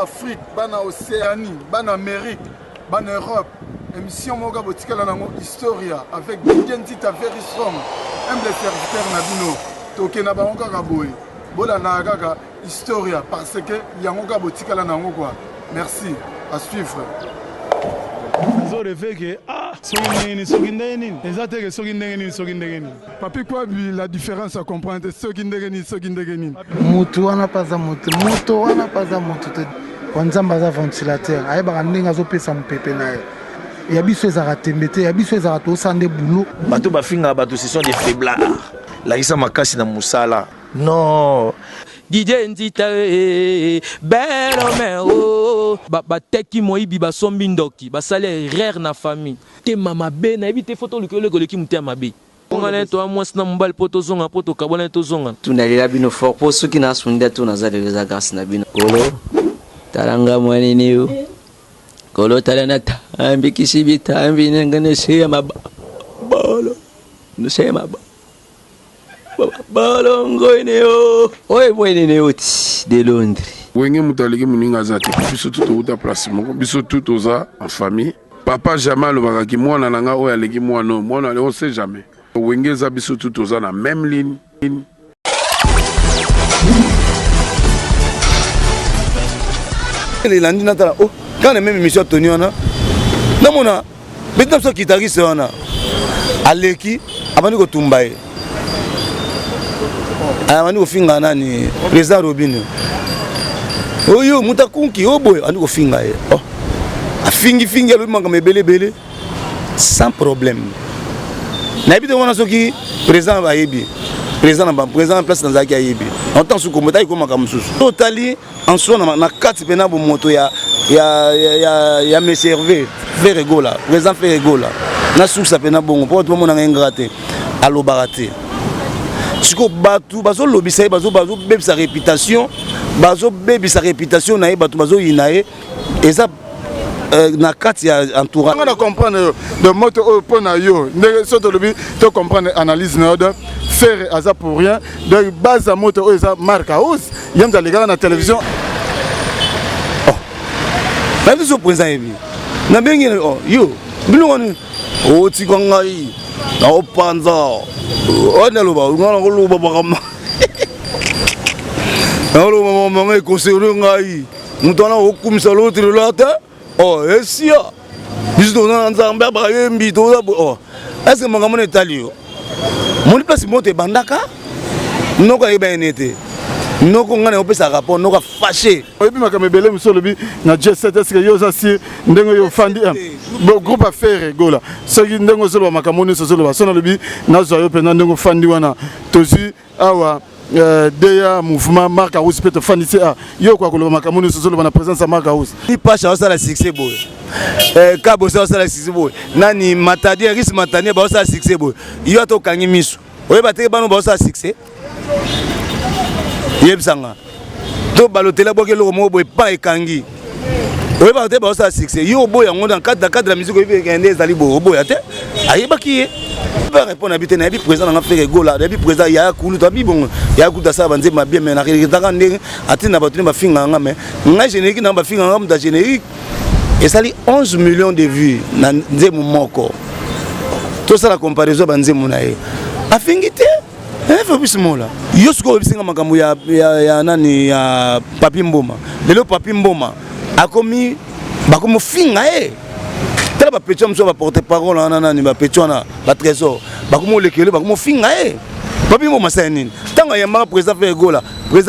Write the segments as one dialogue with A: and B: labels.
A: Afrique, bana Océanie, bana Amérique, bana Europe. Émission Moga Botikala Nango Historia avec Identity Very Strong. Même les serviteurs Nabino. Toke na bango kaka boy. Bola na kaka Historia parce que Yangoga Botikala Nango quoi. Merci. À suivre. Papi quoi la différence à comprendre ce qui ndegeni.
B: Mutu wana pas za mutu. Mutu wana pas za mutu. Wanzamba za ventilateur. Aye ba ndinga zo pesa mpepe na ye. Ya biso ezaka tembete, ya biso ezaka to sande boulot.
C: Bato bafinga bato ce sont des faiblards. La isa makasi na musala. Non.
D: DJ Nzita belo mero ba teki moyibi ba sombi ndoki ba sale rare na famille te mama be na ebite photo lekole koleki mutia mabe ngana to amwasi na mbali poto zonga poto kabona to zonga
E: tunalela bino fort po soki na sunda to nazale za grâce na bino kolo talanga mwani niyo kolo talana tambi kisibita ambi ngane sema bolo no sema balongo ineo oye bwene neoti de Londres
F: wenge mutaliki muninga zati biso tout uta place moko biso tout oza en famille papa jamais le bakaki mwana nanga oya leki mwana on sait jamais wenge za biso tout oza na même ligne
G: les landina tala oh quand même émission Tony wana namona betam so guitariste wana aleki abani ko tumbaye ani kofinga nani président Robin oyo mutakunki oboy ani kofinga ye oh afingi alo manga mebele sans problème na ebite wana soki président bayebi président place dans zaki ayebi en tant que komota ko maka mususu totali en soi na kati pena bo moto ya me servir faire rigola président faire rigola na susa pena bongo po to mona ngate alo barate siko batu bazo lobisa bazo bebe sa réputation na batu bazo inae eza na kati ya entourage
A: on a comprendre de moto pona yo ndenge soto lobi to comprendre analyse na oda faire aza pour rien de base moto eza marque house yamza legala na télévision
G: oh ba biso président yebi na bengi oh yo bino woni o tikongai na opanza on a loba ngana ko loba bakama na loba mama ko sero ngai mutana okumisa l'autre lata oh esia biso na nzamba ba yembi to oh est-ce que mangamo etalio mon place moto bandaka noko eba enete noko ngana opesa rapport noko fâché
A: oyebi makamebele musolobi na J7 est-ce que yo aussi ndengo yo fandi groupe affaire gola soki ndengo solo makamoni solo ba sona lobi na zo yo pena ndengo fandi wana tozi awa deya mouvement marque house peut fandi a yo kwa koloba makamoni solo na présence marque house
G: ni pasha ça la succès boy kabo ça la succès boy nani matadi risque matani ba ça succès boy yo to kangi misu oyeba te bano ba ça succès yebsanga to balotela bokelo mo boy pa ekangi oyeba te ba ça succès yo boy yango dans cadre de la musique oyeba kende ezali bo boy ate ayeba ki va répondre habiter na bi président na faire gola bi président ya kulu to bi bon ya kuta sa banze ma bien mais na kitaka ndenge atina batuni ba finga ngame nga générique na ba finga ngam da générique et ça li 11 millions de vues na nzemu moko to ça la comparaison ba nzemu na ye afingite faut plus mola yo siko bisinga makambo ya nani ya Papi Mboma lelo Papi Mboma akomi bakomo finga tala ba petcho mso ba porter parole na nani ba petcho na ba trésor bakomo lekele bakomo finga Papi Mboma sa nini tanga yamba président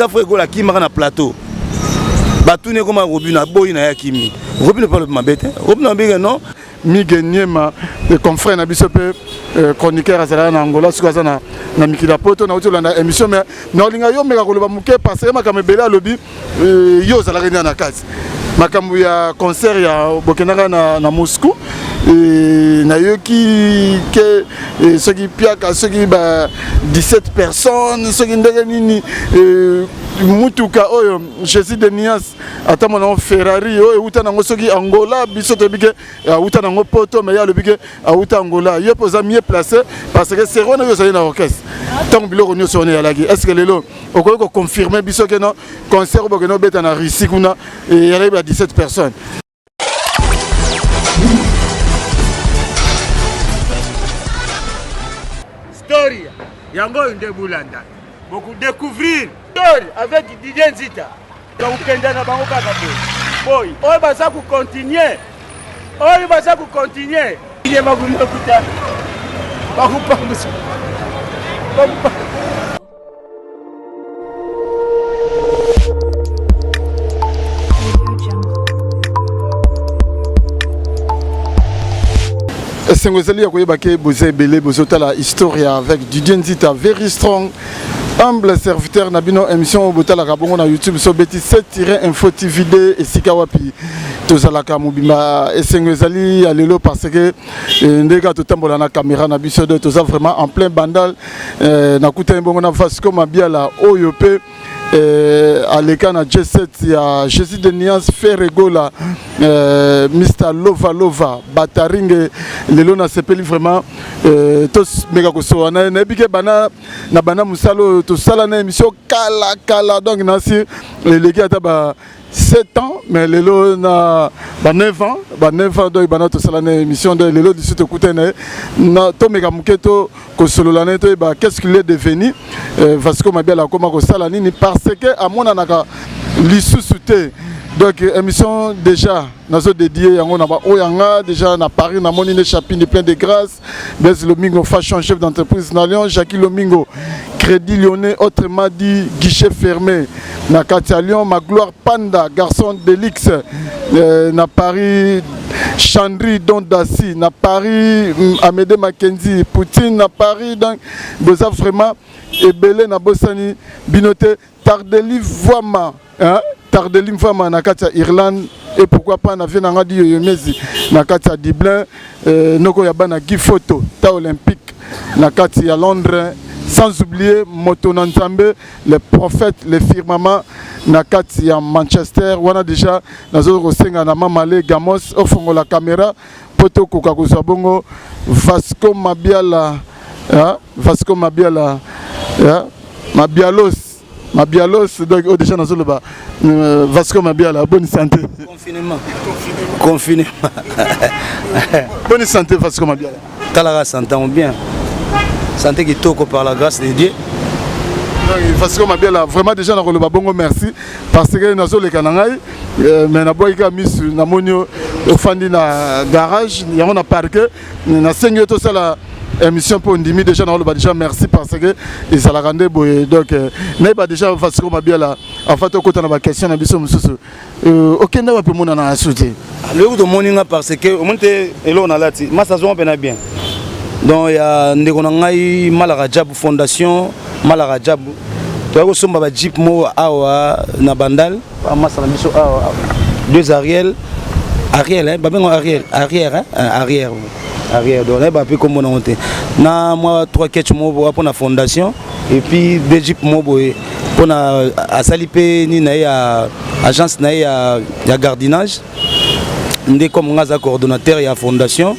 G: Fregola ki maka na plateau batune koma Robina boy na ya kimi Robina pas le mabete Robina binga non
A: Migueniema le confrère na bisope chroniqueur azala na Angola sukaza na mikila poto na otolanda émission mais na olinga yo meka koloba muke parce que makamebela lobi yo zala renia na kazi makambu ya concert ya bokenaka na Moscou na yo ki ke ceux qui piaka ceux qui ba 17 personnes ceux qui ndenge nini mutuka oyo Jésus de Nias atama na Ferrari oyo uta nango soki Angola biso to bike uta nango poto mais ya le bike uta Angola yo poza mieux placé parce que c'est rona yo ça na orchestre tant biloko nyo sonné ya lagi est-ce que lelo okoki ko confirmer biso que non concert bo que no beta na Russie kuna et ya ba 17 personnes.
H: Story yango nde bulanda beaucoup découvrir story avec Didier Nzita donc kenda na bango kaka boy oyo baza ku continuer ile magulu kuta bakupa musu
A: Sengozeli akoyebake boze belé bozotala historia avec Didier Nzita very strong humble serviteur na bino émission botala kabongo na YouTube so beti 7-info TVD et sikawapi tozalaka mobimba Sengozeli alelo parce que ndeka totambola na caméra na biso de toza vraiment en plein bandal na kuta mbongo na Vasco Mabiala oyope aleka na J7 ya Jésus de Nias Ferregola Mr Lova Bataringe lelo na sepeli vraiment tos mega koso na bike bana na bana musalo to sala na émission kala donc nasi les gars ba 7 ans mais lelo na ba 9 ans donc bana to sala na émission de lelo d'ici to kutene na to mega muketo ko solo la neto ba qu'est-ce qu'il est devenu Vasco Mabiala koma ko sala nini parce que amona naka lisusuté. Donc émission déjà nazo dédié yango na ba oyanga déjà na Paris na moni ne chapine plein de grâce Blaise Lomingo fashion chef d'entreprise na Lyon Jackie Lomingo Crédit Lyonnais autrement dit guichet fermé na Katia Lyon Magloire Panda garçon d'Elix na Paris Chandri Dondassi na Paris Amédée Mackenzie Poutine na Paris donc vous avez vraiment ebelé na Bosani Binoté Tardeli Voima hein Tardelim Fama na Katia Irlande et pourquoi pas na vie na di Yomezi na Katia Dublin noko ya bana Guy Photo ta olympique na Katia Londres sans oublier Moto Nanzambe les prophètes les firmaments na Katia Manchester wana déjà nazo rosenga na Mamale Gamos ofongo la caméra poto koka kozwa bongo Vasco Mabiala Vasco Mabiala Mabialos donc déjà dans le bas Vasco Mabiala bonne santé confinement bonne santé Vasco Mabiala
G: Talara s'entend bien santé qui toque par la grâce de Dieu
A: Vasco Mabiala vraiment déjà dans le bas bongo merci parce que nous sommes les Kanangai mais na boyka miss na monio ofandi na garage y on a parqué na sengyo to sala émission pour Ndimi déjà dans le bas déjà merci parce que ils a la rendre boy donc mais bah déjà Vasco Mabiala en fait au côté na ba question na biso mususu aucun n'a pas mona na souté
G: le coup de moninga parce que au monte elo na lati ma saison pena bien donc il y a ndeko na ngai Malarajab fondation Malarajab to ko somba ba jeep mo awa na bandal ma sala biso awa deux Ariel hein ba bengo arrière donc là puis comme on a monté na moi 3 catch mo pour la fondation et puis des jeep mo boy pour na asalipe ni na ya agence na ya gardinage ndé comme ngaza coordonnateur ya fondation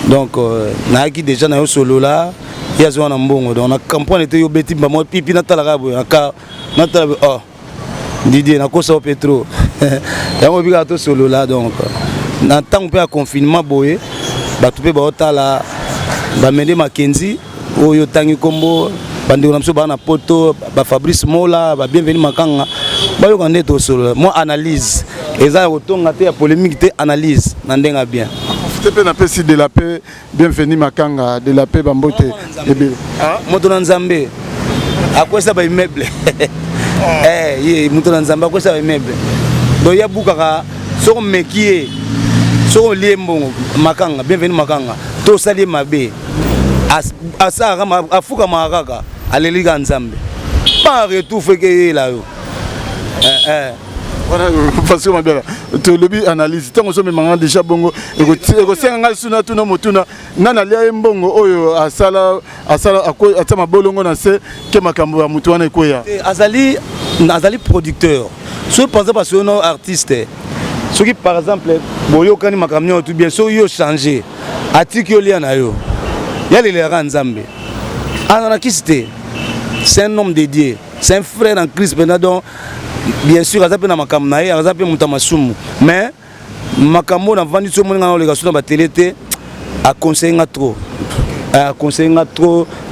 G: donc na qui déjà na yo solo là ya zo na mbongo donc na campagne était yo beti ba mo pipi na talaka boy na tala oh Didier na kosa petro ya mo bika to solo là donc na temps peu à confinement boy bato pe baotala bamende Mackenzie oyo tangi kombo bandeko na biso bana poto ba Fabrice Mola ba bienvenue makanga bayoka nde to solo moi analyse eza kotonga te ya polémique te analyse na ndenga bien
A: tepe na pesi de la paix bienvenue makanga de la paix bambote ebe
G: moto na Nzambe akwesa ba immeuble ye moto na Nzambe akwesa ba immeuble do ya bukaka soko mekie so liembongo makanga bienvenue makanga to sali mabe asaka afuka makaka aleliga Nzambe pas retour feke la yo
A: voilà parce que Mabiala to lobi analyse tant on so memanga déjà bongo eko senga suna tuna motuna nana lia mbongo oyo asala atama bolongo na se ke makambo ya mutu wana ekoya
G: azali nazali producteur soki par exemple soki no artiste soki par exemple boyokani makambo nyonso tout bien soki yo change atiki yo lia na yo yalelelaka nzambe ananakisi te c'est un homme dédié c'est un frère en Christ maintenant donc bien sûr aza mpe na makambo na ye aza mpe moto ya masumu mais makambo navandi so moninga na oleka so na batele te aconseille nga trop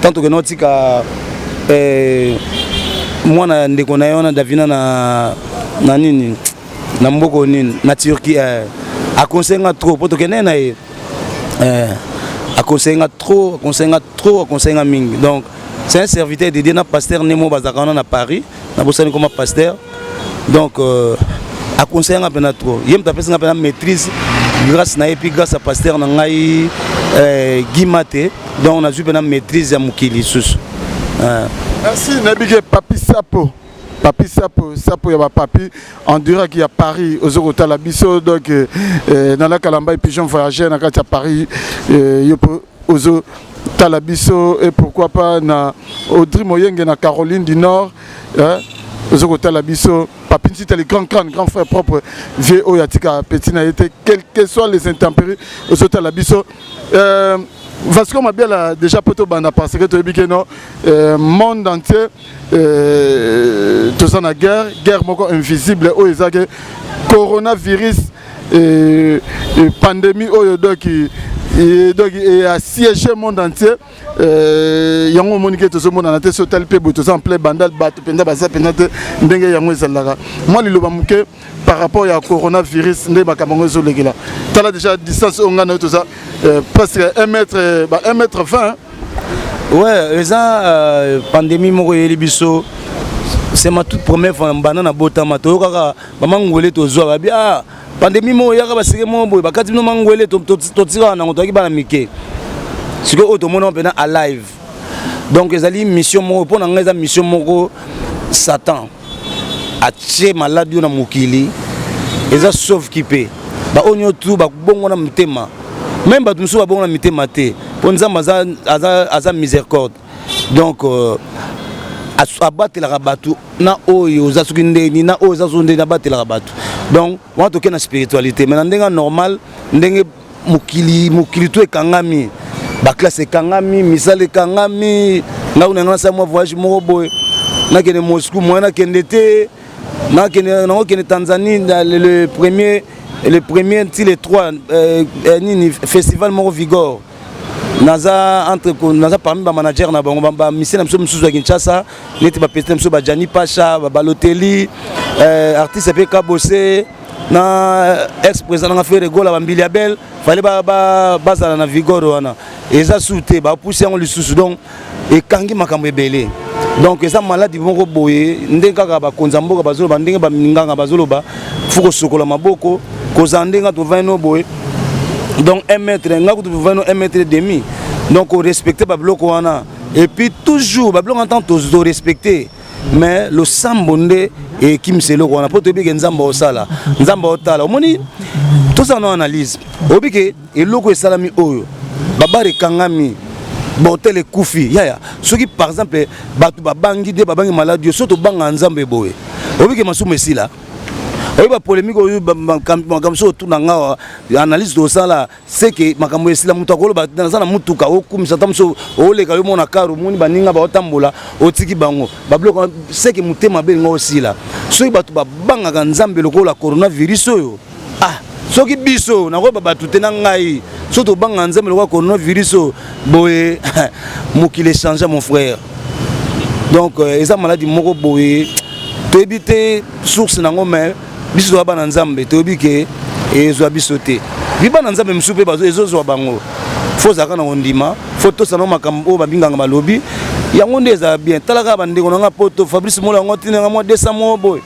G: tant que notika mwana ndeko na yo na davina na nini na mboko nini na Turquie aconseille nga trop po tokende na ye aconseille nga trop mingi donc c'est un serviteur dédié na pasteur Nemo Bazakana na Paris na bosani comme pasteur donc aconseille nga pena trop yem ta pesa nga pena maîtrise grâce na epi grâce à pasteur na ngai Guimate donc on a vu pena maîtrise ya mukili susu
A: merci nabike Papi Sapo ya ba papi en dira qui à Paris aux Orota la biso donc dans la Kalamba et pigeon voyager na kati à Paris yopo aux Talabiso et pourquoi pas na Audrey Moyenge na Caroline du Nord aux Orota la biso papi c'est les grands frères propres vieux oyatika petit na été quelles que soient les intempéries aux Orota la biso Vasco Mabel a déjà poto banda parce que tu as dit que non monde entier tout ça na guerre moko invisible o ezake coronavirus pandémie oyo donc a siégé le monde entier yango monique to so mona na te so tel pe boto en plein bandal bato penda basa penate ndenge yango ezalaka moi liloba muke par rapport à coronavirus ndé bakamongo zo legela tala déjà distance ongana to ça presque 1 mètre 20
G: ouais eza pandémie moko yeli biso c'est ma toute première fois banana botama to kaka bamangwele to zo ba bia pandémie mo yaka basike mo boy bakati no mangwele to tira na ngoto ki bana mike siko auto mono pena alive donc ezali mission mo pona ngeza mission moko Satan atie malade na mukili eza sauf kipe ba onyo tu ba bongo na mtema même ba tunso ba bongo na mitema te po nzamba aza miséricorde donc abatela batu na oyo za suki ndeni na oyo za zonde na batela batu donc on toke na spiritualité mais ndenga normal ndenge mukili to ekangami ba classe ekangami misale ekangami na unanga sa mo voyage mo boy na kene Moscou moi na kende te na kene Tanzanie le premier le 3 ni festival Moro Vigor naza parmi ba manager na bango ba misena mso msuzu ya Kinshasa neti ba peste mso ba Jani Pacha ba Baloteli artiste pe Kabose na ex président na faire gola ba Mbiliabel fallait ba bazala na Vigor wana eza souté ba pousser en lisusu donc et kangi makambo ebele donc eza maladi bongo boye ndenge kaka ba konzamboka bazolo ba ndenge ba minganga bazolo ba fuko sokola maboko kozandenga to vino boye donc 1 mètre nga ko to vino 1 mètre et demi donc on respecter ba bloko wana et puis toujours ba bloko entend to respecter mais le sambonde et kimselo wana po to bige nzamba osala nzamba otala omoni tout ça no analyse obike eloko esalami oyo babare kangami botel ekufi yaya soki par exemple batu babangi de babangi maladi soto banga nzambe boye obike masumu esila oyiba polémique oyo makambo so tuna nga analyse de ça c'est que makambo esila mutu akoloba na mutuka okumisa tamso oleka yo mona karo moni baninga ba otambola otiki bango babloko c'est que mutema be nga osila soki batu babanga nzambe lokola coronavirus oyo soki biso na ko batu tena ngai soto banga nzambe lokola coronavirus boye mokile changer mon frère donc eza maladie moko boye to éviter source nango mais biso ba na nzambe to bike ezo biso te biba na nzambe msupe bazo ezo bango faut zaka na ondima faut to sana makambo ba binganga malobi yango ndeza bien talaka ba ndeko nga poto Fabrice Mola ngo tina nga 200 mois boy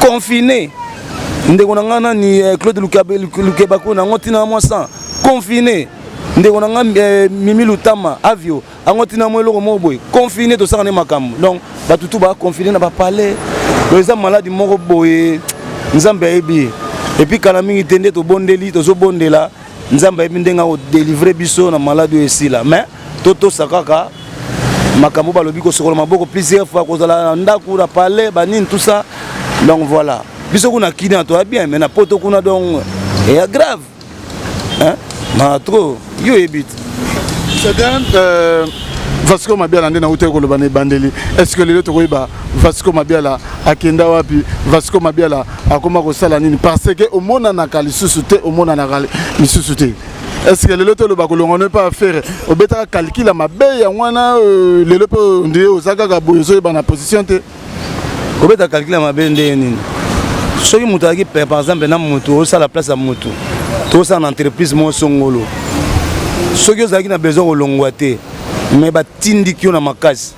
G: confiné ndeko nga nani Claude Lukeba ko ngo tina nga 100 confiné ndeko nga Mimi Lutama avio ngo tina mo eloko mo boy confiné to saka ne makambo donc ba tutu ba confiné na ba parler les malades moko boye nzambe ebi et puis kana mingi tende to bondeli to zo bondela nzambe ebi ndenga o délivrer biso na malade esila mais toto sakaka makambo balobi ko sokola maboko plusieurs fois ko zala ndaku na palais banine tout ça donc voilà biso kuna kina to bien mais na poto kuna donc et grave hein na trop yo ebit
A: c'est bien Vasco Mabiala ndena ute ko lobane bandeli est-ce que lelo to koiba Vasco Mabiala akenda wapi Vasco Mabiala akoma ko sala nini parce que au mona na kalisusu te au mona na kali misusu te est-ce que lelo to loba ko longono pas faire obeta calcul mabe ya wana lelo po ndiye osaka ka boyo ba na position te
G: obeta calcul mabe ndeye nini soki mutu aki par exemple na mutu osa la place à mutu to sa na entreprise mo songolo soki ozaki na besoin kolongwa te mais batindiki na makasi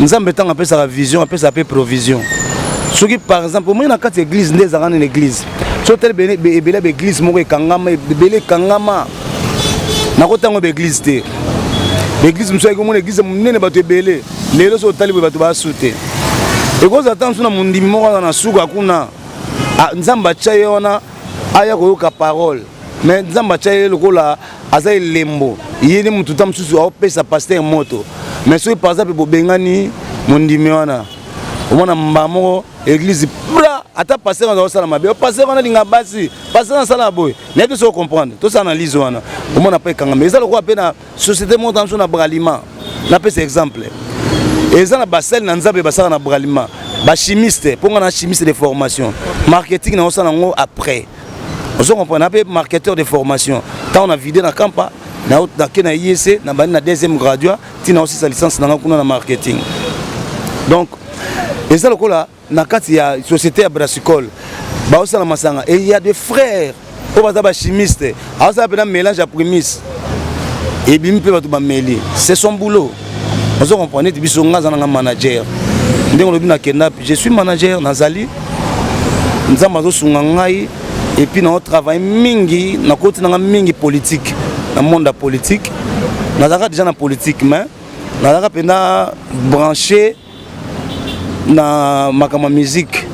G: nzambe tanga apesaka vision apesa pe provision soki par exemple moi na kati église nde ezaka na église so tel ebele église moko ekangama ebele ekangama nakotango église te église mosu ayaki omona église monene bato ebele lelo so otali boye bato basu te ekoza ta mosu na mondimi moko aza na suka kuna nzambe atya ye wana aya koyoka parole mais nzambe atya ye lokola aza elembo ye nde motu ta mosusu aopesa paster moto mais soki par exemple bobengani mondimi wana omona mbaa moko église bra ata paster wana osala mabe paster wana linga basi paster asala boye nayebi te so comprendre tosala analyse wana omona mpe ekangama eza lokola mpe na société moko ta mosusu na braliment napesa exemple eza na basali na nzambe basala na braliment bachimiste mpo nga na chimiste de formation marketing na osala yango après ozo comprendre ape marketeur de formation tant on a vidé na campa na ke na IEC na bani na deuxième graduat tina aussi sa licence na kuna na marketing donc eza lokola na kati ya société ya brassicole ba osala masanga et il y a des frères o baza ba chimiste asa pe na mélange à prémisse et bim pe bato ba meli c'est son boulot ozo comprendre biso nga za na manager ndenge lobi na kenda je suis manager nazali nzamba zo sunga ngai et puis on travaille mingi na côté na mingi politique dans le monde politique nazaka déjà na politique mais nazaka pena branché na makama musique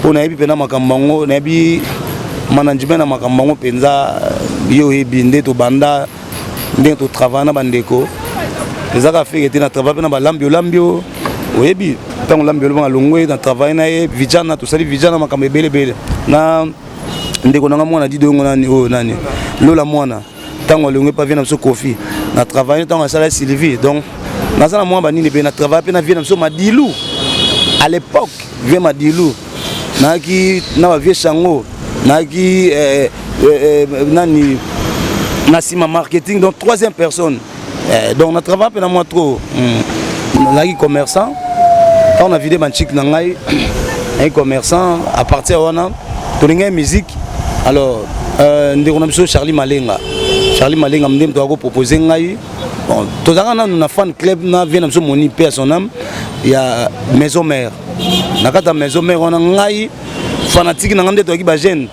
G: on a pena makambango na bi management na makambango penza yo ebinde to banda ndenge to travailler na bandeko ezaka fait que na travailler na lambio oyebi tango lambio ba longwe na travailler na vijana to sali vijana makamba ebele na ndeko nanga mwana di dongo nani o nani lola mwana tango longwe pa vient na so kofi na travailler tango sala Sylvie donc na sana mwa banini be na travailler pe na vient na so Madilu à l'époque vient Madilu na ki na ba vie chango na ki nani na sima marketing donc troisième personne donc na travailler pe na moi trop na ki commerçant on a vidé banchik na ngai un commerçant à partir wana tolinga musique alors ndeko na biso Charlie Malenga mndem to proposer ngai bon tozanga na fan club na vient na biso moni paix à son âme il y a maison mère na kata maison mère on a ngai fanatique na ngande to ki ba jeune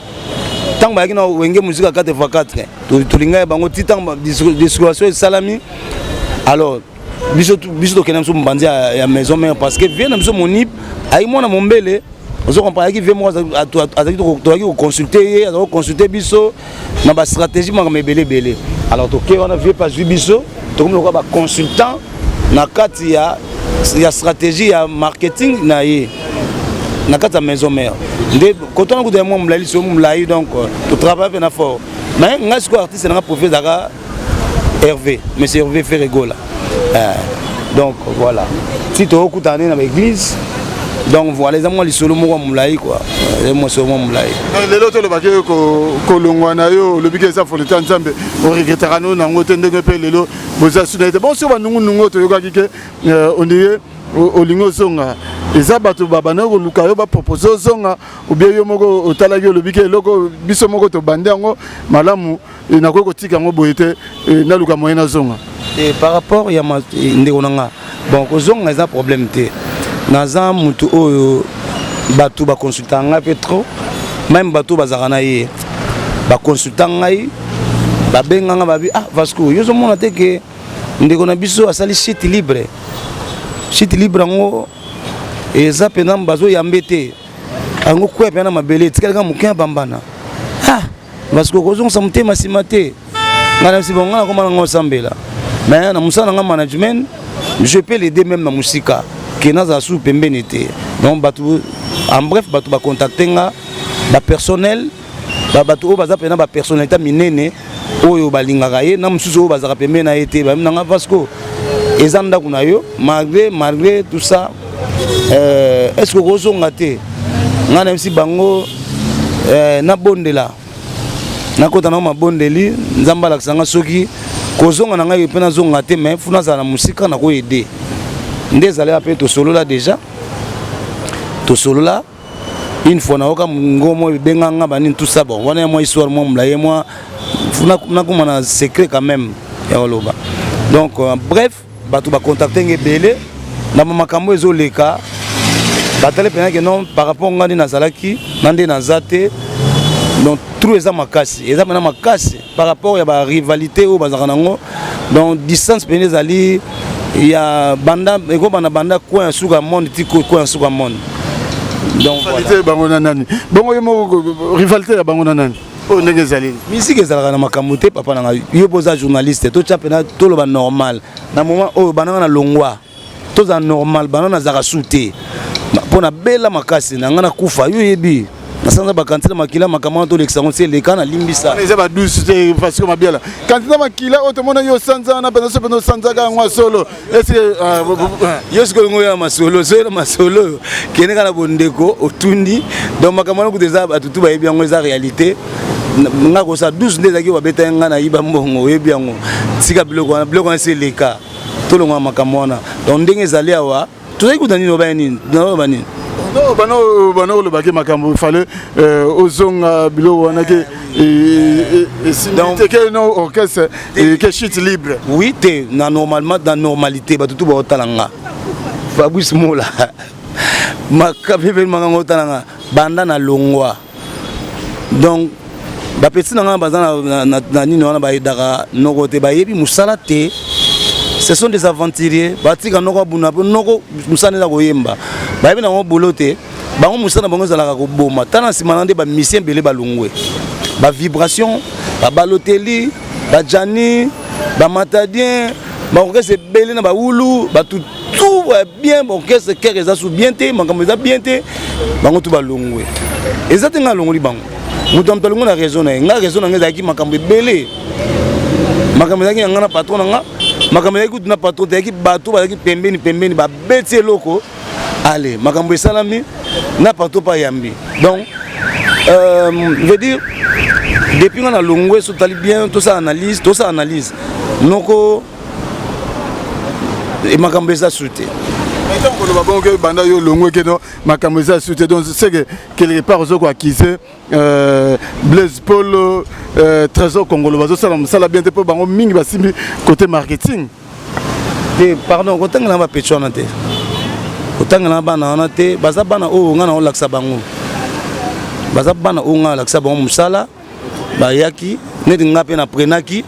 G: tant ba ki na wenge musique 4x4 tolinga bango titan discussion salami alors biso to kena biso mbandi ya maison mère parce que vient na biso moni ay mona mombele ozo comprendre ki vient moi azaki to consulter consulter biso na ba stratégie makama belé alors to ke wana vie pas biso to comme ba consultant na kati ya stratégie ya marketing na ye na kati ya maison mère nde kotona ku de moi mlali so mlai donc to travaille na fort mais ngai ko artiste na professeur daka Hervé monsieur Hervé Ferregola donc voilà si tu écoutes dans l'église donc voilà les amis les solo mo mulayi quoi les mo solo mo mulayi
A: les autres le baké ko longwana yo le bike ça faut le temps nzambe o regrettera no na ngote ndenge pe lelo boza sunete bon so ba nungu to yoka kike on dirait olingo zonga eza bato babana ko luka yo ba proposer zonga ou bien yo moko otala yo le bike loko biso moko to bande yango malamu na ko tika ngo boyete na luka moyena zonga.
G: Et par rapport ya ndeko nanga bon ko zonga eza problème te naza mutu oyo bato ba consultant nga pe trop même bato bazaka na ye ba consultant ngai ba benga nga babi Vasco yo zo mona te ke ndeko na biso asali site libre ngo eza pena bazo yambete ango kwa pena mabele tikalika mukia bambana Vasco ko zonga samute masimate ngana sibonga na komana ngo sambela mais na musala nga management je peux l'aider même na musika que naza sous pembeni te donc batu en bref batu ba contacter nga ba personnel batu o baza pena ba personnalité minene oyo balingaka ye na mususu o bazaka pembeni na été ba nanga Vasco ezanda kuna yo malgré tout ça est-ce que kozonga te ngana msi bango na bondela na kota na mabondeli nzamba la kisanga soki kozonga na ngai pe na zonga te mais funa za na musika na ko aider ndezale ape to solo là déjà to solo là une fois na oka ngomo benga nga bani tout ça bon wana moi histoire moi mlaye moi funa na kuma na secret quand même ya oloba donc bref batu ba contacter ngebele na makambo ezoleka batale pena que non par rapport ngandi na zalaki nande na zate donc tout eza makasi eza mena makasi par rapport ya ba rivalité ou bazaka nango donc distance pene zali ya banda eko banda coin suka monde tiko coin suka monde donc
A: rivalité bango na nani bongo yemo rivalité ya bango na nani o ndenge zali
G: musique ezalaka na makambo te papa nanga yo poza journaliste to tcha pena to lo ba normal na moment o bananga na longwa to za normal banana zaka souté pona bela makasi na ngana kufa yo yebi nasanza bakantila makila makamana to l'excellent c'est les kana limbisa
A: on eza ba douce te parce que mabiala kantina makila otomona yo sanza na pena so pena sanza ka ngwa solo est-ce que
G: yo siko ngoya masolo so masolo kene kana bondeko otundi donc makamana kuteza batutu ba yebi yango eza réalité ngako sa douce ndezaki wa beta ngana yiba mbongo yebi yango sika biloko na c'est les cas tout le monde makamana donc ndenge zali awa tozali kutani no bani no bani
A: non bano le baké makambo il fallait ozonga bilo wana ke donc que non orchestre que chute libre
G: oui te na normalement dans normalité ba tout ba otalanga Fabrice Mola makabe mangango otalanga banda na longwa donc ba petit nanga bazana na nini wana ba idaka nokote ba yebi musala te. Ce sont des aventuriers batika noko buna noko musana za koyemba ba na bolote bango musana bango za la ko boma tana simanande ba mission belé balungwe ba vibration ba baloteli ba jani ba matadien ba orchestre belé na ba wulu ba tout bien bon orchestre kere za sou bien té makambo za bien té bango tout balungwe ezate nga longoli bango mutamto lungu na raison na raison nga za ki makambo belé makambo za ki nga na patron nga makambo ya kutu na patron te ki bato ba ki pembeni ba beti loko allez makambo esalami na patron pa yambi donc je veux dire depuis on a longwe so tali bien tout ça analyse noko et makambo esa souté
A: mais tant que le babon que banda yo longwe que non makambo esa souté donc c'est que quelque part zo ko acquise Blaise Paul Trésor Congolo bazo sala bien te po bango mingi basimbi côté marketing
G: te pardon ko tangala ba pechona te ko tangala bana na te baza bana o ngana o laksa bango baza bana o ngana laksa bango musala ba yaki net ngape na prenaki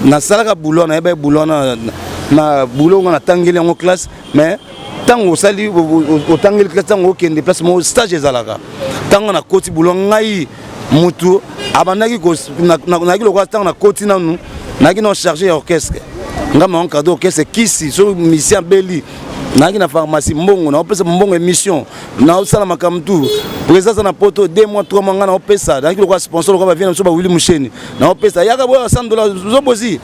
G: na sala ka boulot na eba boulot na boulot ngana tangeli en classe mais tango sali o tangeli classe tango ke déplacement stage ezalaka tango na koti boulot ngai mutu abandaki ko na ki lokwa tango na koti nanu na ki no charger orchestre ngama on cadeau orchestre kisi so mission beli na ki na pharmacie mbongo na opesa mbongo émission na osala makamtu présence na poto 2 mois 3 mois ngana opesa na ki lokwa sponsor lokwa ba vient so ba Willy Musheni na opesa yaka bo $100 zo bozi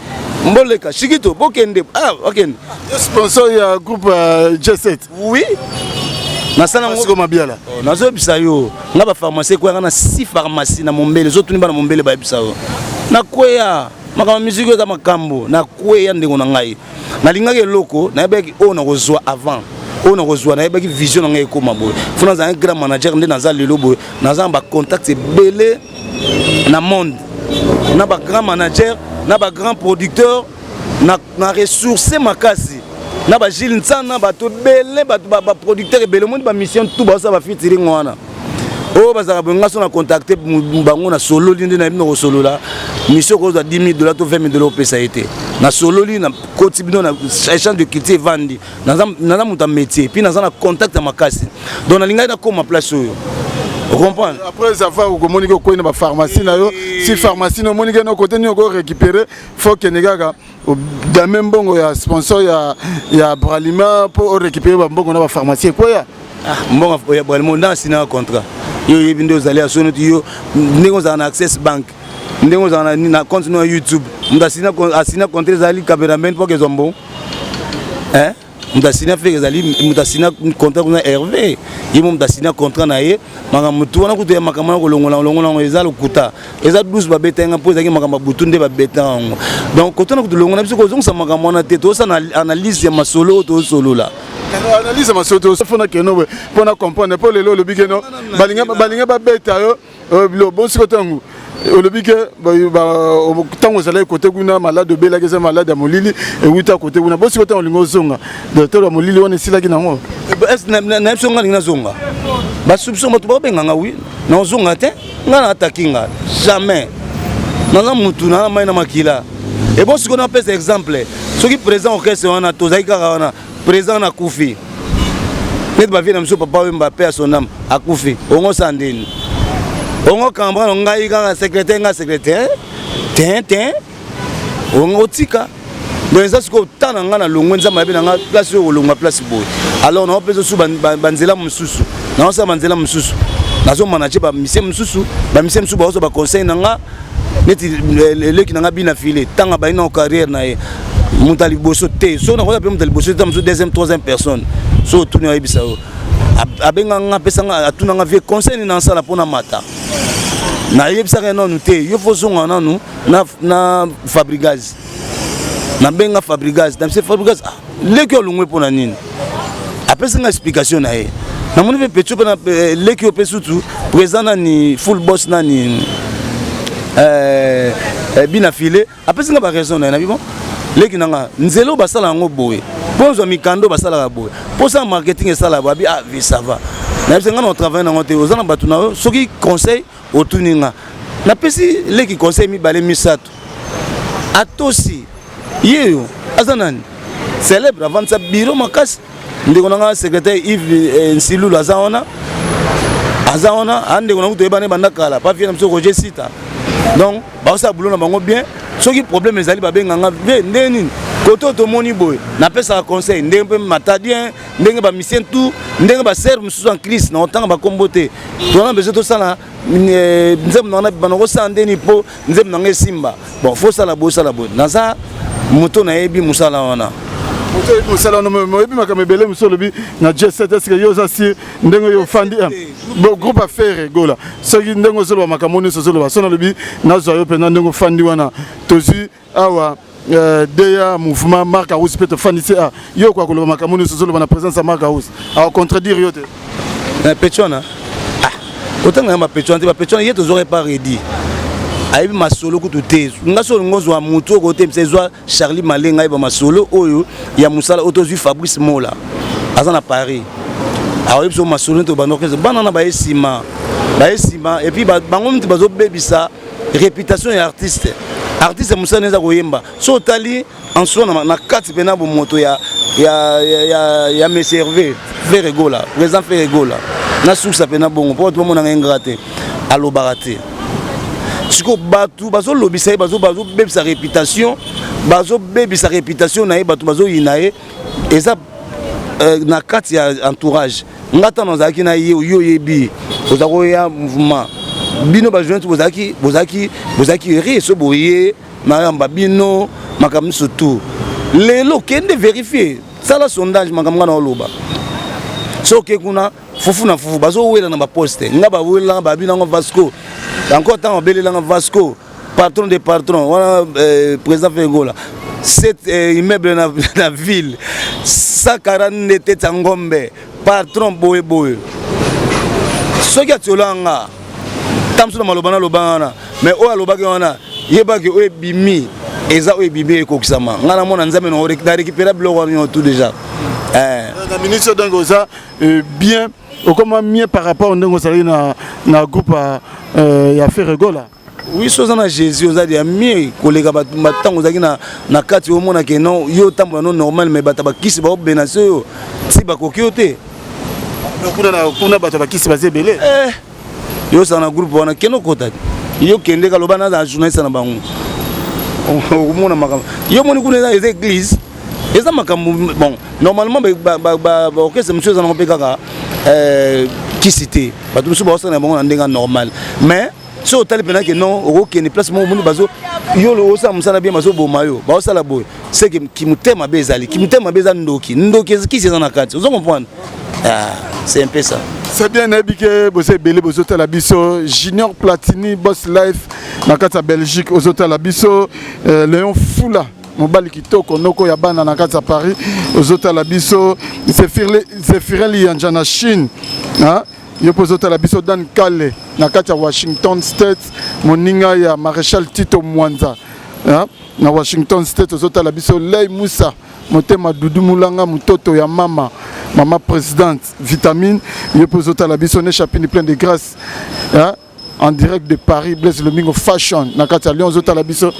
G: mboleka shikito bokende okende
A: sponsor ya groupe J7
G: oui na sana ngo
A: mabiala
G: nazo bisa yo ngaba pharmacie ko ngana 6 pharmacie na Mombele zo tuni bana Mombele ba bisa yo na kweya makama musique za makambo na kweya ndengo na ngai na lingaki loko na yebeki o na kozwa avant o na kozwa na yebeki vision na ngai ko maboy funa za un grand manager nde na za lelo boy na za ba contact belé na monde na ba grand manager na ba grand producteur na ressources makasi na ba Gilles Nsana ba to belé ba producteur belé monde ba mission tout ba ça ba fitiri ngwana o bazaka bonga so na contacter bango na solo linde na bino solo la mission ko za $10,000 to $20,000 pesa été na solo li na koti bino na échange de culture vandi na muta métier puis na za na contact makasi donc na linga na koma place oyo vous comprenez
A: après avoir au communiquer ko na ba pharmacie na yo si pharmacie no monique no côté ni ko récupérer faut que negaga dame mbongo ya sponsor ya Bralima pour récupérer mbongo na ba pharmacie quoi ya
G: mbongo ya Bralima dans signer contrat yo yebi ndo zali asono yo ndingo za na Access Bank ndingo za na compte no YouTube mtasina contrat zali cameraman pour que zombo mtasina fait zali mtasina contrat kuna Hervé yimo mtasina contrat na ye manga mutu wana kutu ya makamana ko longola eza lokuta eza 12 ba betenga po ezaki makamba butunde ba betenga donc kotona kutu longola biso ko zonga makamana te to sa na analyse ya masolo to solo la
A: analyse masolo to fona ke no pona comprendre pour le bigeno balinga ba beta yo lo bon sikotangu olobike tango zala côté kuna malade de bela keza malade ya molili et wuta côté kuna bosi côté olingo zonga docteur ya molili wana silaki nango
G: est na epsonga ngina zonga ba soupçon moto ba benga wi na zonga te ngana atakinga jamais nanga mutu na mai na makila et bon si on a pèse exemple ce qui présent orchestre wana tozai kaka wana présent na kufi net ba vie na mso papa Mbappé à son âme akufi ongo sandeni ongo kambra ngai kaka secrétaire tin ongo tika donc ça ce que tana ngana longo nzama be nga place yo longo place boy alors na peso su banzela mususu na osa banzela mususu nazo manager ba mission mususu ba oso ba conseil nanga neti leki nanga bina filé tanga ba ina carrière na ye mutali boso te so na ko pe mutali boso tam deuxième troisième personne so tuni wa bisa abenga nga pesa nga atuna nga vie conseil ni nansala pona mata na yebisaka nanu te yo fo zonga nanu na Fabrigaz na benga Fabrigaz na Fabrigaz leki olungwe pona nini apesa nga explication na ye na moni pe pecho na leki opesutu présent ni full boss na ni bina filé apesa nga ba raison na bibo leki nanga nzelo basala ngo boye bonzo mikando basala boye pour ça marketing esala ba bi ça va na biso ngana travailler na ngote ozana batu na soki conseil otuninga na pesi leki conseil mi balé misato atosi yeyo azanani célèbre avant sa bureau makasi ndeko nanga secrétaire Yves Nsilulu azana ande kona kuto ebane banda kala pa vient mso Roger Sita donc ba sa boulot na bango bien soki problème ezali ba benganga ve ndeni koto to moni boy na pesa conseil ndenge matadien ndenge ba mission tout ndenge ba serve mususu en crise na otanga ba kombote to na besoin to sala nzem na banoko sandeni po nzem na simba bon faut sala bo na ça moto na yebi musala wana
A: musala no mo yebi makamebele musolo bi na J7 est-ce que yo aussi ndenge yo fandi bon groupe affaire gola soki ndenge solo makamoni solo ba sona lobi na zo yo pena ndenge fandi wana tozi awa Deya mouvement Marc Arous peut te faniser yo quoi que le makamoni solo na présence à Marc Arous à contredire yo te
G: Petchona autant ngamba Petchona yeto zore pas ready aibi masolo kutu te nga solo ngozo wa mutu kote msezwa Charlie Malenga aiba masolo oyo ya musala otozu Fabrice Mola azana Paris ayo biso masolo to banoke banana ba esima et puis bango mti bazo bebisa réputation ya artiste musala neza koyemba so tali en soi na kati pena bo moto ya me servir faire rigola présent faire rigola na sousa pena bongo po to mona ngate alo barate siko batu bazo lobisa bazo bebisa réputation na batu bazo inae eza na kati ya entourage ngata nozaki na yo yebi ozako ya mouvement bino ba joint bozaki reso boye maramba bino makam surtout lelo kende vérifier sala sondage makam ngana oloba so ke kuna fufu bazo wela na ba poste ngaba wela ba bino ngo Vasco encore tant belela ngo Vasco patron des patrons wana président Fengola cet immeuble na ville 140 têtes ngombe patron boye soki atolanga tamsuna malobana lobana mais o alobaki wana yebaki o bimi eza o bimi ekokisama ngana mona nzambe no récupérer bloc wana tout déjà
A: la ministre donc ça bien comment mieux par rapport ndenge ça na groupe ya faire rigola
G: oui sozana Jésus ozali ami kolega batango zaki na kati o mona ke non yo tambo no normal mais bata bakisi ba obenation yo ti bakoki te
A: kuna bata bakisi bazebele
G: yo sana groupe wana keno kota yo kende ka lobana za journaliste na bango okomona makambo yo moni kuna eza église eza makambo bon normalement orchestre monsieur eza nango mpe kaka kisi te bato mosusu baosala na bango na ndenge normal mais so otali mpena ke non okokende place moko omoni bazo yo osala mosala bien bazoboma yo baosala boye c'est que kimutema mabe ezali kimutema mabe eza ndoki kisi eza na kati ozo comprendre c'est un peu ça.
A: C'est bien que vous avez belé aux hôtels Abisso, Junior Platini, Boss Life, Nakata Belgique, aux hôtels Abisso, Léon Foula, Mobali Kitoko, Noko Yabana, Nakata Paris, aux hôtels Abisso, Zefireli Yanjana Chine, Yopos hôtels Abisso, Dan Kale, Nakata Washington State, Moninga ya Maréchal Tito Mwanza, na Washington State, aux hôtels Abisso, Lei Moussa, Motema Doudou Moulanga, Mutoto ya Mama. Maman présidente, vitamine, il pose au la bisonne chapine plein de grâce. En direct de Paris, Blaise le Mingo Fashion, Nakata Lyon, Zota la biso.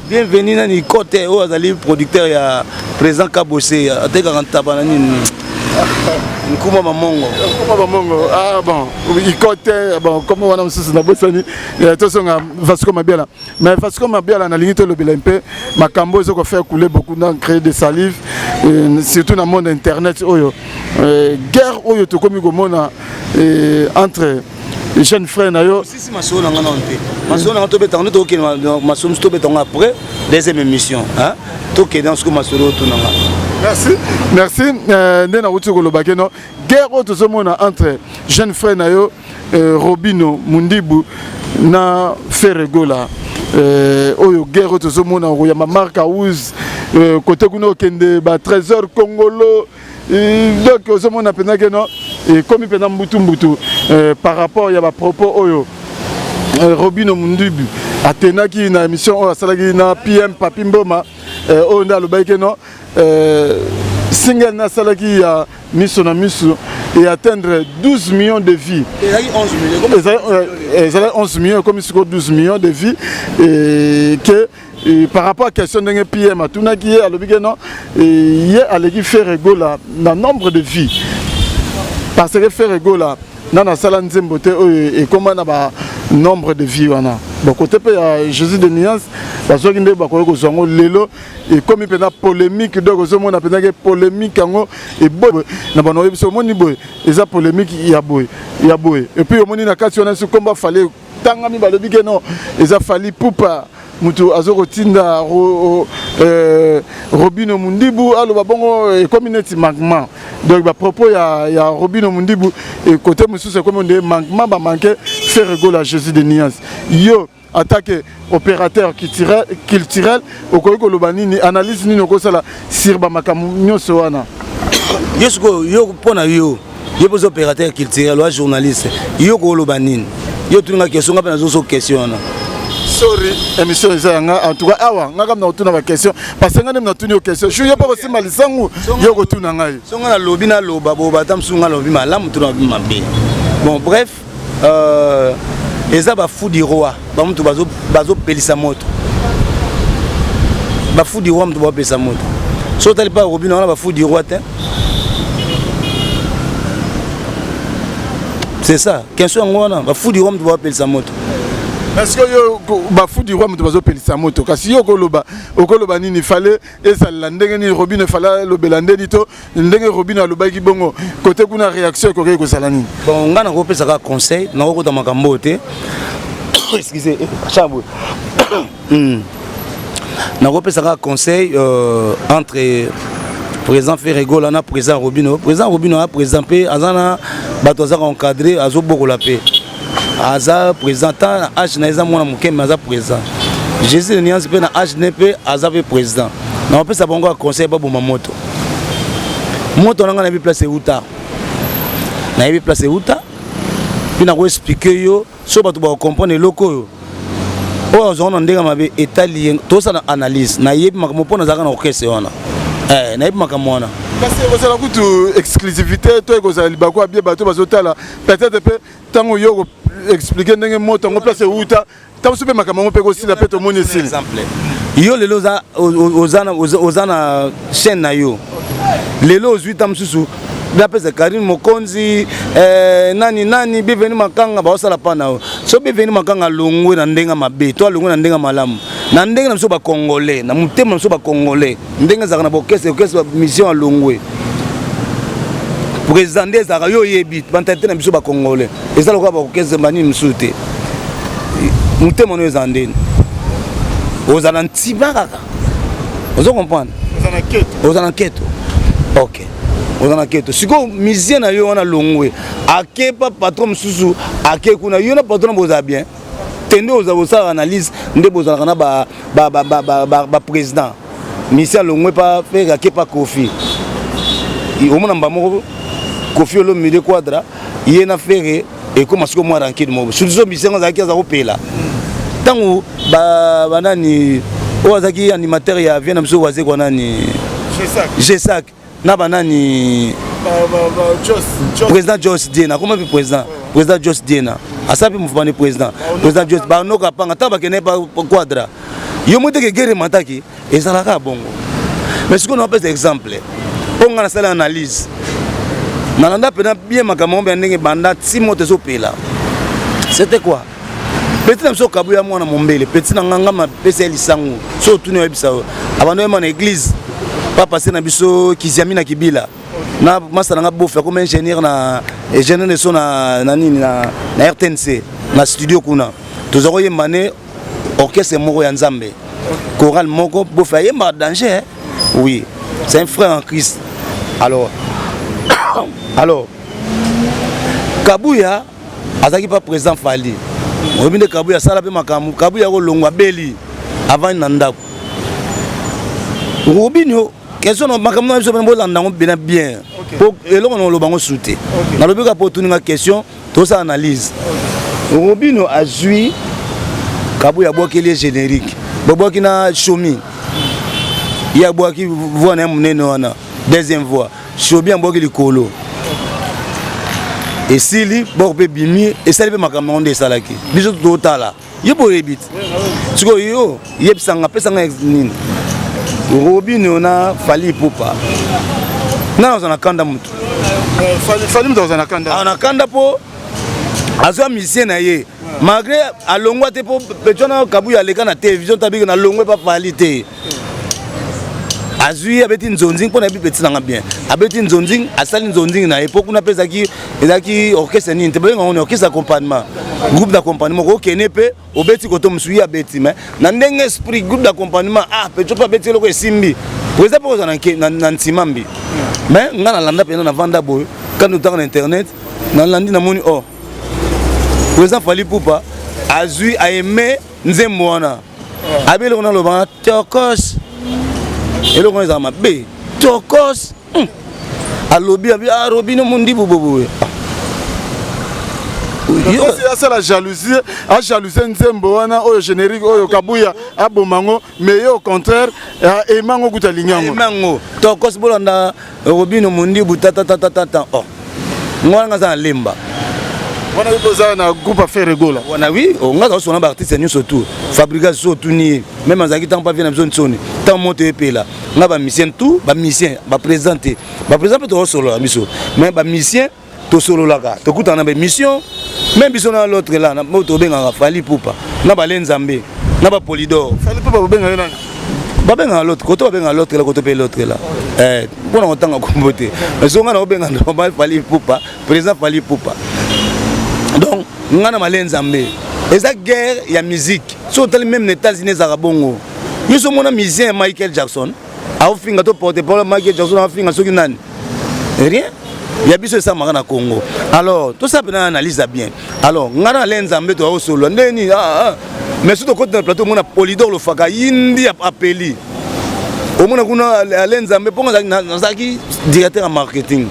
G: Bienvenue dans les côtés où les producteurs, il y a président Kabosé, à Tegarantabanani. Nkuma Mamongo.
A: Ah bon, il côté bon comme on a aussi na bosani attention Vasco Mabiala. Mais Vasco Mabiala na limite le bilempe makambo zo ko faire couler beaucoup dans créer des salives surtout dans le monde internet oyo guerre oyo to komi ko mona entre les jeunes frères na yo
G: si maso na ngana onte maso na to betanga to ke maso to betanga après deuxième émission hein to ke dans ce que maso to na
A: merci nena wuti ko lobake no guerre oyo tozomona entre jeunes frères na yo Robino Mundibu na Ferregola oyo guerre oyo tozomona ya marque Aouz côté kuna okende ba trésor congolo donc ozomona pena ke no comme pena mbutu par rapport ya ba propos oyo Robino Mundibu atenaki na émission oyo asalaki na PM Papi Mboma oyo nda lobake no single na salaki ya miso na miso et atteindre 12 millions de vies.
G: Et
A: 11 millions comme si 12 millions de vies et que par rapport à la question de PM à tout na qui est à l'obligation il y a à l'équipe faire égola dans nombre de vies parce que faire égola dans la salle nzembote et comment na ba nombre de vies wana bon côté pe Jésus de Niance parce que ndé ba ko zongo lelo et comme il pena polémique donc zomo na pena que polémique ngo et bo na bano biso moni boy eza polémique ya boy et puis moni na kati on a ce combat fallait tanga mi balobi que non eza fallait poupa mutu azoko tinda Robino Mundibu aloba bongo community manquement donc ba propos ya Robino Mundibu et côté musu c'est comme on manquement ba manquer faire rigoler à Jésus de Niance yo attaque opérateur culturel au koyiko lobanini analyse nini okosala sur ba makamu nyoso wana
G: yesko yo pona yo pose opérateur culturel ou journaliste yo ko lobanini yo tunga question ngapa nazo so question.
A: Sorry, émission ezanga en tout cas awa ngaka na otuna ba question parce que ngana na tuni o question je pas aussi malisangu yo ko tuna ngai
G: songa na lobi na loba bo batam sunga lobi malamu tuna mabe bon bref eza ba fou du roi ba mutu bazo pelisa moto ba fou du roi mutu ba pelisa moto so tali pa Robino na ba fou du roi te c'est ça question ngona ba fou du roi mutu ba pelisa moto.
A: Est-ce que yo bafu du roi mutu bazo pelisa moto kasi yo okoloba nini fallait ezala ndenge ni Robino fallait lobela ndeni to ndenge Robino alobaki bongo côté kuna réaction ko ko sala nini
G: bon ngana ko pesa ka conseil na ko ta makambo te excusez chambre na ko pesa ka conseil entre président Ferregola na président Robino a présenté azana bato za encadrer azo bokola pe Aza présentant âge na mwana mukeme aza président Jésus de Niance pe na âge nepe aza pe président na pe sa bongo conseil ba boma moto nanga na bi place uta na bi place uta puis na ko expliquer yo so ba to ba comprendre loko yo o zona ndenga mabe italien to sa na analyse na yebi makamo pona zaka na orchestre wana na yebi makamo wana
A: parce que vous avez toute exclusivité toi que vous allez ba ko bien bato bazotala peut-être pe tango yo expliquer ndenge moto ngo place uta tant super makamamo pe ko sila pe to moni sila
G: exemple yo lelo za ozana chaîne na yo lelo 8 ans susu bapesa Karine Mokonzi nani biveni makanga baosala pana so biveni makanga longwe na ndenga mabe to longwe na ndenga malamu na ndenga na biso ba congolais na mutema na biso ba congolais ndenga zaka na bokese mission longwe président des zaka yo yebi bantete na biso ba congolais ezala ko ba kokese bani msute mutema no ezandeni ozana ntibaka ozo comprendre ozana keto OK ozana keto siko musicien na yo wana longwe akepa patron mususu akekuna yo na patron boza bien tende oza analyse nde boza kana ba président musicien longwe pa faire akepa Kofi omona mbamo Kofi lo mide quadra yena faire et comme siko moi ranking mo surtout musicien azaki azakopela tangu banani ozaki animateur ya vient na mso waze kwa nani G5 na banani président Joss Diena comment président Joss Diena asapi mfani président Joss banoka panga taba kene pa quadra yo mote ke guerre mataki ezalaka bongo mais ce qu'on appelle exemple on a la analyse nalanda pena bien makamombe ndenge banda timote zo pela c'était quoi petit na mso kabuya mwana mombele petit na nganga ma pesa lisangu so tuni webisa abano na église pas passer na biso kiziami na kibila na masala nga bofa comme ingénieur na ingénieur de son na nini na RTNC na studio kuna tozako yemane orchestre moko ya Nzambe choral moko bofa yemba danger oui c'est un frère en Christ alors Kabuya azaki pas présent Fali obinde Kabuya sala pe makamu Kabuya ko longwa beli avant nandako Robinho question no makamu na biso pe bolanda ngo bien pour eloko no lobango souté na lobika pour tuninga question to sa analyse Robinho a joué Kabuya bokeli générique boboki na Chomi ya boki voix na munene wana deuxième voix Chobi amboki likolo et sili borbe bimi et sali be makambo de salaki biso totala yebo rebit siko yo yebsanga pesanga nini Robinho na Fali Pupa na ozana kanda mutu
A: Fali mutu ozana kanda
G: ana kanda po azwa musicien na ye malgré alongwa te po petona Kabuya leka na télévision tabiki na longwe pa Fali te azui abeti nzonzing pona bi petit nanga bien abeti nzonzing asali nzonzing na époque na pesa ki ezaki orchestre ni te benga on orchestre d'accompagnement groupe d'accompagnement ko kenepe obeti koto msuyi abeti mais na ndenge esprit groupe d'accompagnement pecho pa beti loko esimbi preza po na ntimambi mais ngana landa pena na vanda boy quand nous dans internet na landi na moni preza Fali Pupa azui a aimé nzembo wana abeli on a le vent tokos et le roi ma bé tokos alobi abi Robinho mundi bobo
A: c'est la jalousie a jalousie nzembo wana oyo générique oyo Kabuya abomango mais au contraire emango kuta linyango
G: emango tokos bolanda Robinho mundi butata ngwana za lemba
A: wana bipoza na groupe affaire regola
G: wana oui on a son artiste ni surtout fabrication tout ni même azaki tant pas bien besoin de sonner tant monter epela nga ba musicien tout ba musicien ba présenter to solo amiso mais ba musicien to solo la ka to kutana ba mission même biso na l'autre là na moto benga Fali Pupa na ba Lenzambe na ba Polydor
A: Fali Pupa benga nani
G: ba benga l'autre koto benga l'autre là koto pe l'autre là pour on tanga kombote mais so nga na benga normal Fali Pupa président Fali Pupa donc ngana Malenzambe eza guerre ya musique so tali même les États-Unis za bongo yo so mona musicien Michael Jackson a finga to porter pour Michael Jackson a finga soki nani rien ya biso ça mara na Congo alors tout ça peut analyse bien alors ngana Lenzambe to o solo ndeni mais surtout côté dans le plateau mona Polydor le faka yindi appeli au mona kuna Lenzambe ponga zaki directeur en marketing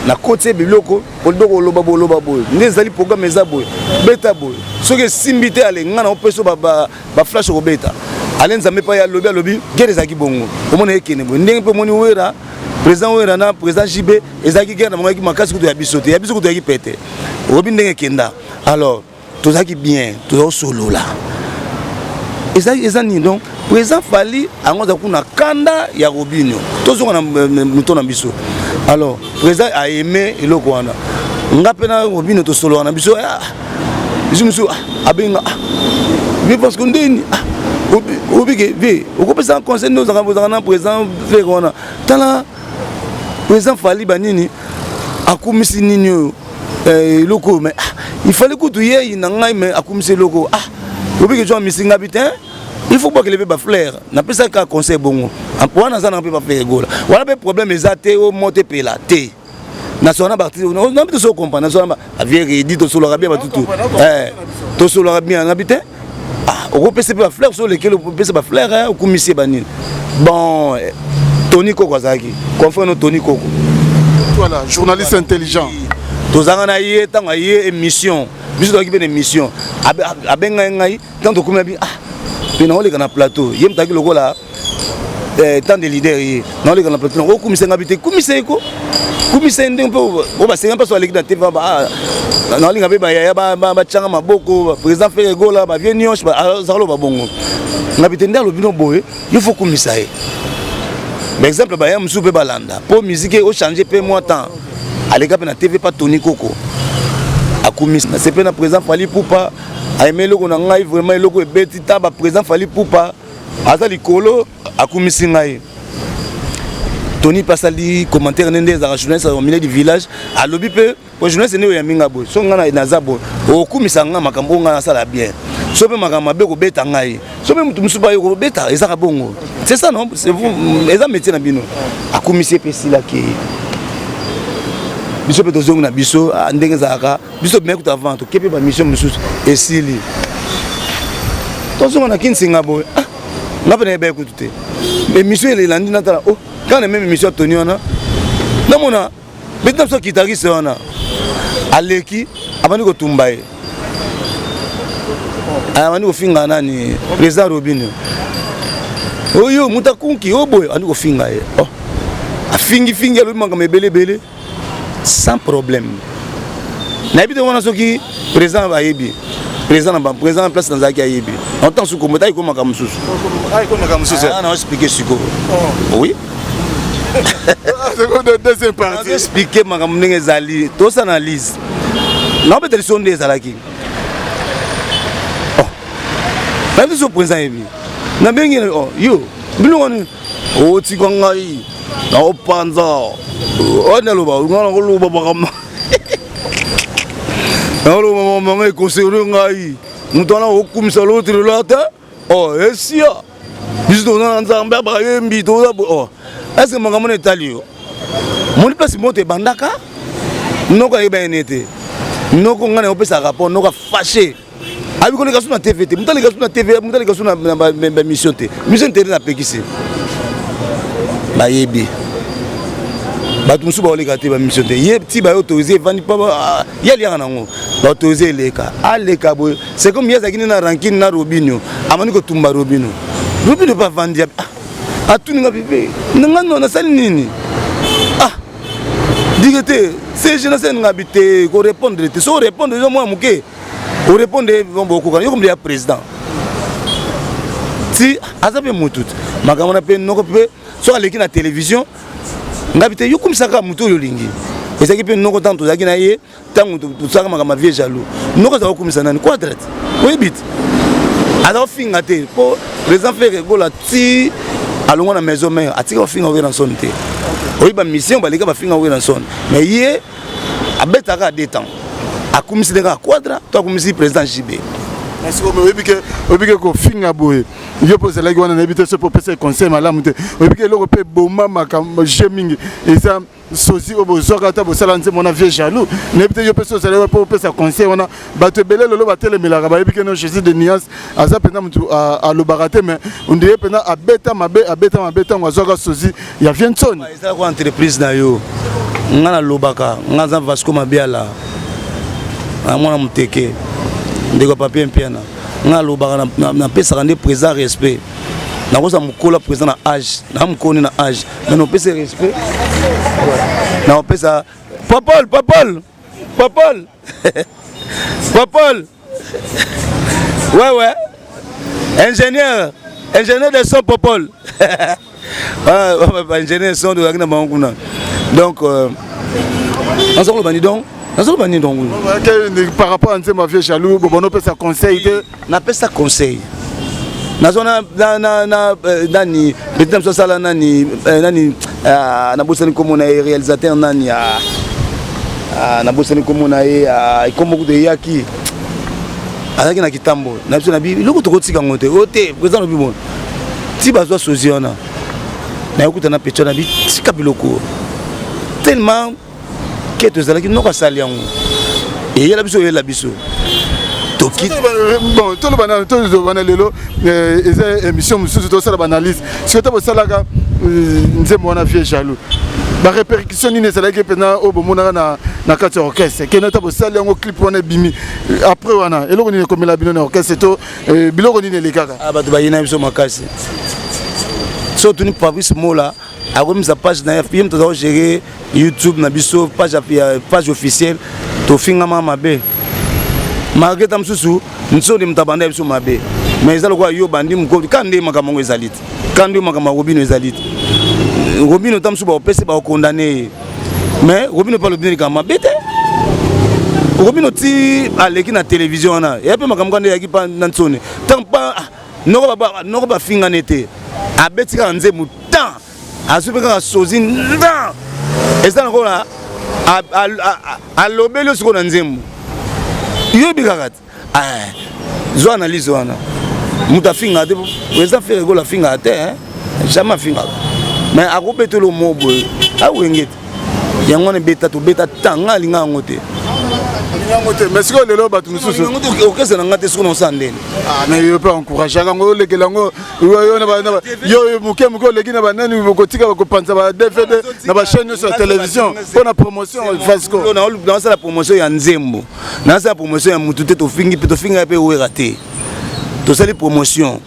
G: na côté biloko Polydor loba boy ndezali programme eza boy beta boy soki simbité ale ngana opeso ba flash ko beta Lenzambe pa ya lobi gereza ki bongo omona ekene boy ndenge pe moni wera président wera na président JB ezaki guerre na mangaki makasi kuto ya bisote ya ki pete obi ndenge kenda alors tozaki bien tozo solo là ezani donc président Fali angoza kuna kanda ya Robinho tozonga na muto na biso Alors président a aimé eloko wana nga pena obino to solo wana biso biso abenga mais parce que ndeni obike ve okopesa conseil nous avons président faire wana tala président fali banini akumisi nini eloko mais il fallait que tu y na ngai mais akumisi eloko obike jo misinga bitin il faut pas que les fleurs n'a pas ça qu'un conseil bon pour na ça n'a pas faire gola voilà le problème exacté au monter pela té national parti on n'a pas de comprendre national avait dit to solo bien tout to solo bien habitant on peut se pas fleurs sur lesquels on peut se pas fleurs au commissaire banine bon Tony Koko Zaki confrère Tony Koko
A: voilà journaliste intelligent
G: tous en a eu tant a eu émission biso doit une émission abenga ngai tant to comme bien puis on est dans plateau yem taki loko là tant de leaders yi on est dans plateau on commissaire habité commissaire ko commissaire ndeng po on va c'est pas sur l'équipe de TV ba na linga be ba ya ba changa maboko président faire gola ba bien nyonch ba zalo ba bongo ngabité ndalo bino boye il faut commissaire par exemple ba ya msupe balanda pour musique au changer pe moi temps aller cap na TV pas Tony Koko a commissaire c'est pas na président Fali Poupa a aimé loko na ngai vraiment loko e beti taba président Fali Poupa aza likolo a commissaire ngai Tony pasali commentaire nende za journaliste au milieu du village a lobby pe au journaliste ne ya minga boy so ngana na zabo o kumisa nga makambo nga sala bien so pe makambo be ko beta ngai so pe mutu musuba yo ko beta ezaka bongo c'est ça non c'est vous eza métier na bino a commissaire pe sila ke biso pe tozonga na biso ndenge zaka biso bien ko avant to kepe ba mission mususu esili tozonga na kinsinga boy nga pe na be ko tuté mais mission ele landi na tala oh quand même émission Tony on a non mona maintenant ça guitariste on a aleki abani ko tumbaye abani ko finga nani président Robinho oyo mutakunki oboy ani ko finga ye oh afingi alo manga mebele sans problème na habite wana soki président bayebi président na président place dans zaki ayebi en temps sous komota ko maka mususu na expliquer siko oui
A: seconde deuxième partie
G: expliquer makambo ndenge ezali tous analyse na peut-être sonde ezalaki na biso président yebi na bengi yo biloko ni o tiko ngai na opanza ona loba ngana ko loba bakama na loba mama conseiller ngai mutana okumisa l'autre lata esia biso na nzambe ba yembi to est-ce que makambo na etali yo moni place moto ebandaka noko ayeba enete noko ngana opesa rapport noko fâché abi ko leka suna TV te mutali ka suna TV mutali ka suna ba mission te mission te na pekisi ba yebi ba tumsu ba oleka te ba mission te ye ti ba autorisé vandi pa ya lianga nango ba autorisé leka aleka boy c'est comme yeza kini na ranking na Robinho amani ko tumba Robinho pas vandi a tout nga bébé non na sali nini digete c'est je ne sais nga bité ko répondre te so répondre yo moi muke o répondre beaucoup quand yo comme le président si azabe mutut makamona pe noko pe so aleki na télévision nga bité yo comme ça ka mutu yo lingi ezaki pe noko tanto zaki na ye tango to saka makama vie jaloux noko za ko nani quadrat oui bit alors finga te po président faire gola ti alongo na maison mère atika ofinga owe na son te oyiba mission baleka bafinga owe na son mais ye abetaka détend akumisi deka quadra to akumisi président JB
A: est-ce que obike ko finga boye yo pose la gwana na bité ce pour passer conseil malamu te obike loko pe boma makam jemingi et ça sosi obo zokata bo salanze mona vieux jaloux ne bité yo pese ça pour passer conseil wana bato belé lolo batele melaka ba obike no Jésus de nuance aza pena mutu a lo baraté mais on dirait pena abeta mabe ngozoka sosi ya vienson
G: ça ko entreprise na yo ngana lobaka ngaza Vasco Mabiala amona muteke ndeko papier mpiana nga lobaka na pesa kande président respect na kosa mukola président na âge na mukoni na âge mais no pesa respect na pesa papal ouais ingénieur de son papal ingénieur son de na manguna Donc ensemble bani donc
A: par rapport à Nzembo vieux jaloux, Bobono peut sa conseil
G: na peut sa conseil. Na zona na nani betam so sala nani na bosani comme na réalisateur nani na bosani comme na comme de yaki azaki na kitambo na biso na bi loko tokotika ngote ote président no bibon ti bazwa soziona na yokuta na pecho na bi tika biloko tellement que tozalaki noko asali yango eyela biso toki
A: bon tout le bana lelo eza émission mususu to sala analyse ce que to salaka Nzembo wana vieux jaloux ba répercussion ni ezalaki pena o bomona na kati orchestre kena to sala yango clip wana bimi après wana eloko ni komela bino na orchestre to biloko ni lekaka
G: bato bayina biso makasi so tuni Fabrice Mola akomisa page na film to gérer YouTube na biso page officielle to fingama mabe malgré tam susu nso de mtabanda biso mabe mais ezalo kwa yo bandi mko kande makamongo ezalite kande makamako Robino ezalite Robino tam suba opese ba condamné mais Robino pas le bien kama bete Robino ti aleki na télévision na ya pe makamoko ndé yaki pa nansone tant pas noko ba finga nete abeti ka Nzembo tant azubeka sozi nda ezana ko la a lobelo siko na Nzembo yo bikakati zo analyse wana muta finga te président fait rigola finga te jamais finga mais a kopete lo mobo a wengete yango ne beta to beta tanga linga ngote
A: mais ce que lelo batu mususu
G: okese na ngate siko no sandene
A: mais yo peut encourager ngo lekelango yo na yo muke leki na banani bokotika bakopanza ba DVD na ba chaîne sur télévision pour la promotion Vasco
G: dans la promotion ya Nzembo dans la promotion ya mutu te to finga pe wera te to sali promotion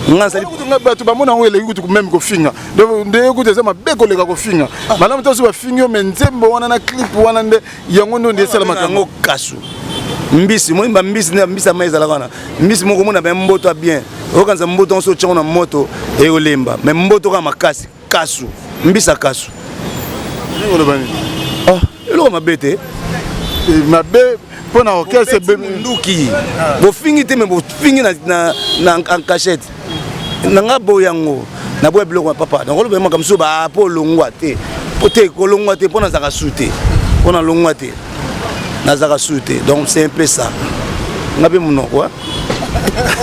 G: nga sali
A: batu ba mona ngwe leki ku même ko finga nde ko teza mabeko leka ko finga malamu to so ba finga mais Nzembo wana na clip wana nde yango ndo ndesala makango
G: kasu mbisi moi mbisi na mbisi amaiza la kana mbisi moko mona ba mboto bien okanza mboto on so tchona moto e olemba mais mboto ka makasi kasu mbisa kasu
A: ngolo bani
G: eloko mabete
A: mabe pona orchestre
G: nduki bo fingi te me bo fingi na en cachette na ngabo yango na bo biloko papa donc lo bema kamso ba po longwa te pote ko longwa te pona zaka sute pona longwa te na zaka sute donc c'est un peu ça ngabe muno quoi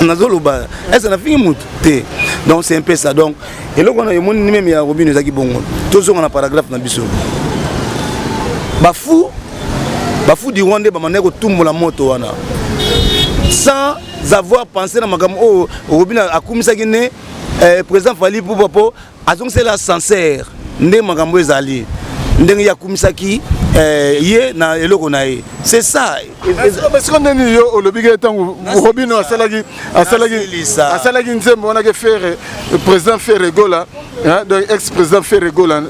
G: nazoloba est-ce na fingi mutu te donc c'est un peu ça donc eloko na yemoni ni même ya Robino ezaki bongo tozonga na paragraphe na biso bafu du Rwanda bamane ko tumbola moto wana sans avoir pensé na makam o Robino akumisaki ne président Fally Poupa azong c'est la sincère nde makambo ezali ndenge yakumisaki ye na eloko na ye c'est ça
A: parce qu'on est yo olobike tango Robino asalaki Nzembo wana ke faire président Ferregola donc ex-président Ferregola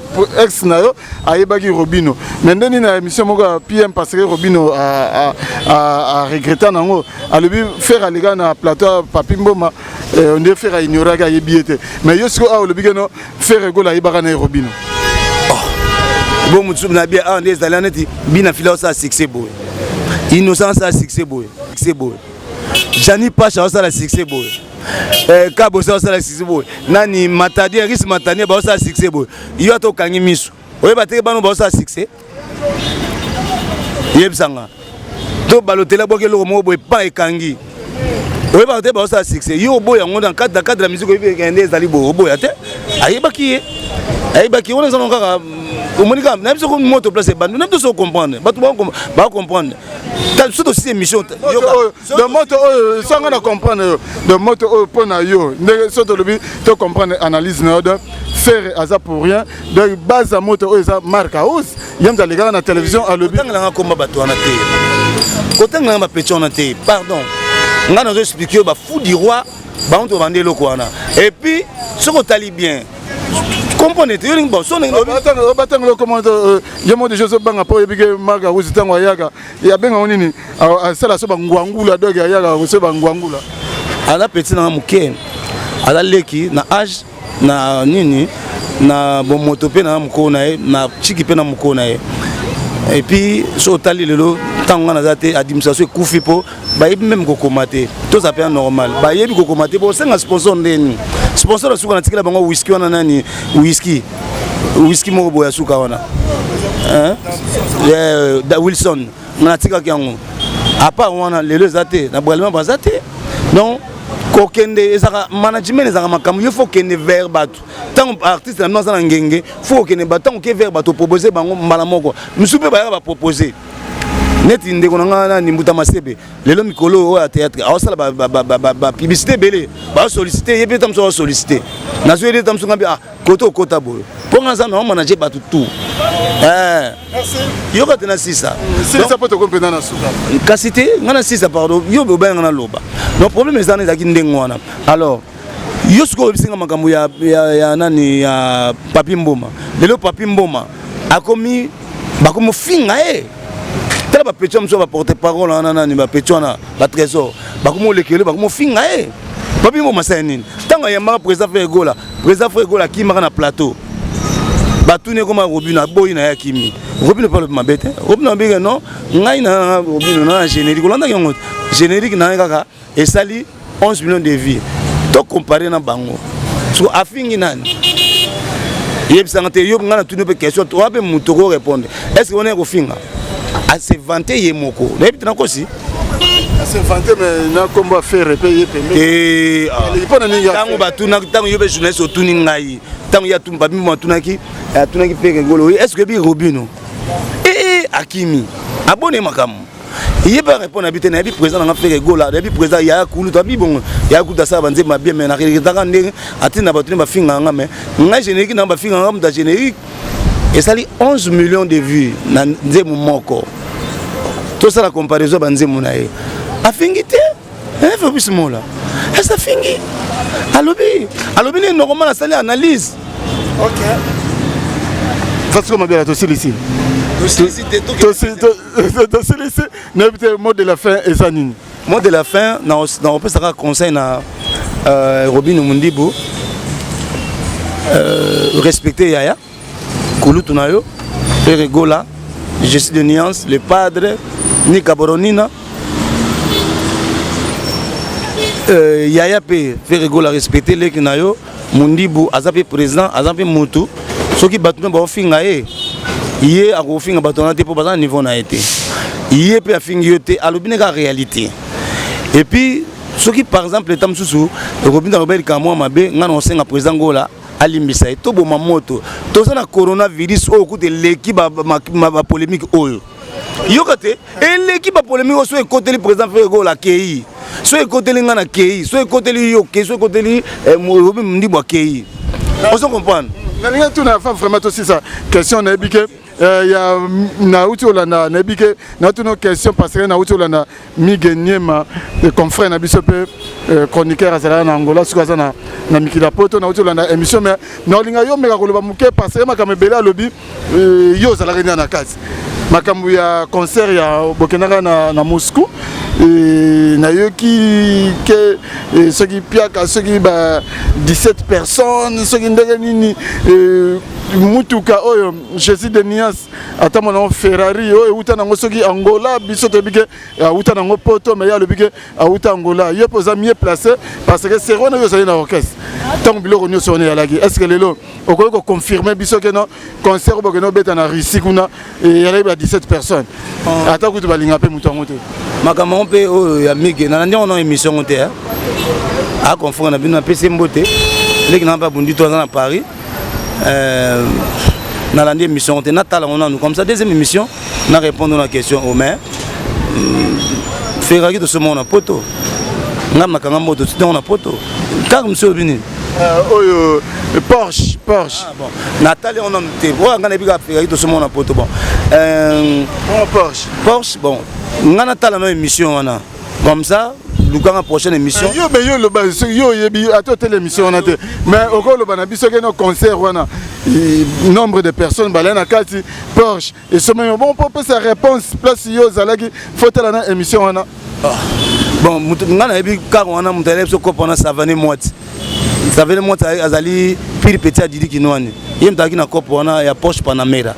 A: ex na yo ayebaki Robino mais ndeni na émission moko PM parce que Robino a regretté nango alobi faire alega na plateau Papi Mboma on devait faire ignorer ka yebiete mais yo siko olobike no Ferregola ayebaka na Robino
G: bon mutu na bien en des alaneti bina fila ça succès boy innocence ça succès boy Jani Pacha ça succès boy Kabo ça succès boy nani matadi risque matani ba ça succès boy yo to kangi misu oye ba te ba no ba ça succès yebsanga to balotela boke loko mo boy pa ekangi oye ba te ba ça succès yo boy yango dans cadre de la musique oye kende zali boy ate ayebaki on est encore au Monica, même si on monte au place, nous n'avons pas comprendre. Pas comprendre. C'est aussi une mission.
A: De moto, sans comprendre. De moto, pour naïo. Ne comprendre analyse n'ordre. Faire à ça pour rien. De base à moto, ça marque à hausse. Il y a des gars dans la télévision à l'objet.
G: Quand on a combat bateau en athée. Quand on a ma pétion en athée. Pardon. On a expliqué que fou du roi, on te vendait le quoi. Et puis, ce qu'on t'a bien. Comprenez, tu es bon. Son
A: batang le commande. Il y a des choses banga pour épiquer marga ou c'est un wayaga. Il y a bien on ini. C'est la soba ngwangula dog yaga ou c'est ngwangula.
G: À la petite na muke. À la leki na âge na nini na bon moto pe na moko na ye na chiki pe na moko na ye et puis so tali lelo tango na zate administration ekufi po ba yebi même kokoma te to ça peut normal ba yebi kokoma te bo senga sponsor ndeni sponsor la suka na tikela bango whisky wana nani whisky moko boya suka wana da Wilson na tika kyango apa wana lelo zate na bralema bazate donc kokende ezaka management ezaka makambo il faut kende vers bato tant artiste na nozana ngenge faut kende bato tant que vers bato proposer bango mbala moko misupe ba ba proposer neti ndeko nanga ni mbuta masebe lelo mikolo o ya théâtre awasala ba publicité belé ba solliciter yebe tam so solliciter na zo yede tam so ngambi koto kota boyo ponga za na manager bato tout merci yo ka tena sisa
A: ça peut te comprendre na suka
G: kasité ngana sisa pardon yo be ba ngana loba no problème ezana ezaki ndengo wana alors yo siko bisinga makambo ya nani ya Papi Mboma lelo Papi Mboma akomi bakomo finga tala ba petio mso ba porter parole na nani ba petio na ba trésor bakomo lekele bakomo finga Papi Mboma sa nini tanga yamba président Fregola ki maka na plateau batune koma Robino boyi na ya kimi Robino pas le mabete Robino bega non ngai na Robino na générique olanda yango générique na kaka esali 11 millions de vies to comparer na bango so afingi nani yebisanga te yo ngana tune pe question to abe muto ko répondre est-ce que on est ko finga a se vanter yemoko na yebita na kosi
A: a se vanter mais na komba faire repayer pembe
G: tango batuna tango yo be journaliste otuni ngai tango ya tumba bimba tunaki tunaki pe ngolo est-ce que bi Robino akimi abonné makamu il va répondre habiter na bi président na faire gola bi président ya kulu to bi bon ya kuta sa banze ma bien mais na rekitaka ndenge atina batuni ba finga ngame nga générique na ba finga ngam da générique et ça li 11 millions de vues na nzemu moko tout ça la comparaison ba nzemu na ye afingite faut plus mola et ça fingi alobi ni normal na sali analyse
A: OK Fasko mabela to ici le mot de la fin est ça nini
G: mot de la fin on peut ça conseil na Robino Mundibu respecter Yaya Kulutu nayo Peregola je suis de Nuance le padre Nika Boronina Yaya pe Peregola respecter les nayo Mundibu azape président azape mutu soki batuna ba finga yé a finga batona te pour bazan niveau na été yé pe finga yote alobine ka réalité et puis ce qui par exemple le tam susu Robin Robert Kamwa mabe ngana osenga président ngola alimbisa to bo mamoto to sana coronavirus o ku de l'équipe ba polémique oyo yokate et l'équipe ba polémique so côté le président Fregola kei so côté ngana kei so côté yo kei so côté Robin Mundibu kei on se comprend
A: na tout na femme vraiment aussi ça question na biké ya na uti olanda na biké na tout nos questions parce que na uti olanda migenyema le confrère na biso pe chroniqueur azala na Angola suka na mikila poto na uti olanda émission mais na linga yo meka koloba muke parce que makamebela lobi yo zala renia na kazi makambu ya concert ya bokenaka na Moscou na yo ki ke ceux qui piaka ceux qui ba 17 personnes ceux qui ndenge nini mutuka oyo Jésus de Nias atama na Ferrari oyo uta nango ceux qui Angola biso to bike uta nango poto mais ya le bike uta Angola yo poza mieux placé parce que c'est rona yo zali na orchestre tant biloko nyo sonné ya lagi est-ce que lelo okoko confirmer biso que non concert bokeno beta na Russie kuna et ya ba 17 personnes ata kutu balinga pe mutu ngote
G: makambo pe oyo ya mige na ndio on émission ngote a confondre na bino PC mbote leki na ba bundi to na Paris na la émission ngote na tala on nous comme ça deuxième émission na répondre à la question au maire Ferrari de ce monde en poto ngam nakanga moto tu on a poto car monsieur Bini
A: oyo Porsche
G: bon Nathalie on en était bon ngana biga Ferrari de ce monde en poto bon Porsche bon ngana tala no émission wana comme ça lukanga prochaine émission
A: yo mais yo le bas yo yebi ato l'émission wana te mais oko le bana biso ke no concert wana nombre de personnes balana kati Porsche et ce même bon pour sa réponse place yo zalaki faut tala na émission wana
G: bon ngana yebi car wana mutale so kopona savane moite azali pire petit adidi kinwani ye mtaki na kopo wana ya Porsche Panamera.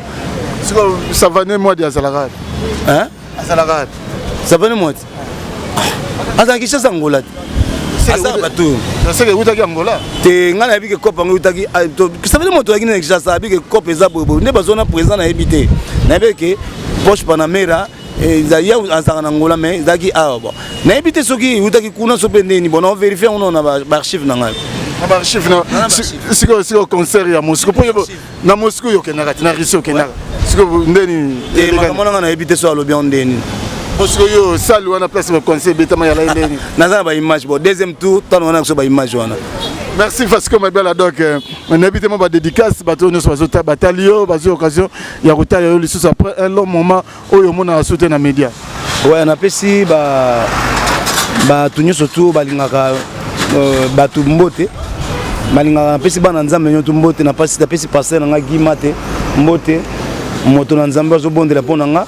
A: Ça va ne moi de Azalaga.
G: Hein?
A: Azalaga.
G: Ça va ne moi. Azaki ça Angola. Asa batu.
A: C'est que utaki Angola.
G: Te ngana bike kopo ngo utaki ça veut dire moto akina Kinshasa bike kopo eza bobo. Ne bazona présent na habité. Na beke Porsche Panamera ezaya azaka na Angola mais ezaki bon. Na habité soki utaki kuna so pendeni bon on vérifie on a ba archive na ngai.
A: Ba archive na. Siko concert ya Moscou. Na Moscou yokenaka na Russie yokenaka. Siko ndeni
G: makamona na habité so alobi on ndeni.
A: Parce que yo salle wana place me conseil betama ya la ndeni.
G: Naza ba image bon deuxième tour tant on a so ba image wana.
A: Merci Vasco Mabela donc on invite moi ba dédicace bato nyos bazota batalio bazo occasion ya kotala yo lisusu après un long moment oyo mona sauter na média.
G: Ouais na pesi ba tunyo surtout balingaka batu mbote balingaka na pesi bana nzambe nyoto mbote na pesi passer na ngimate mbote moto na nzambe zo bondela pona nga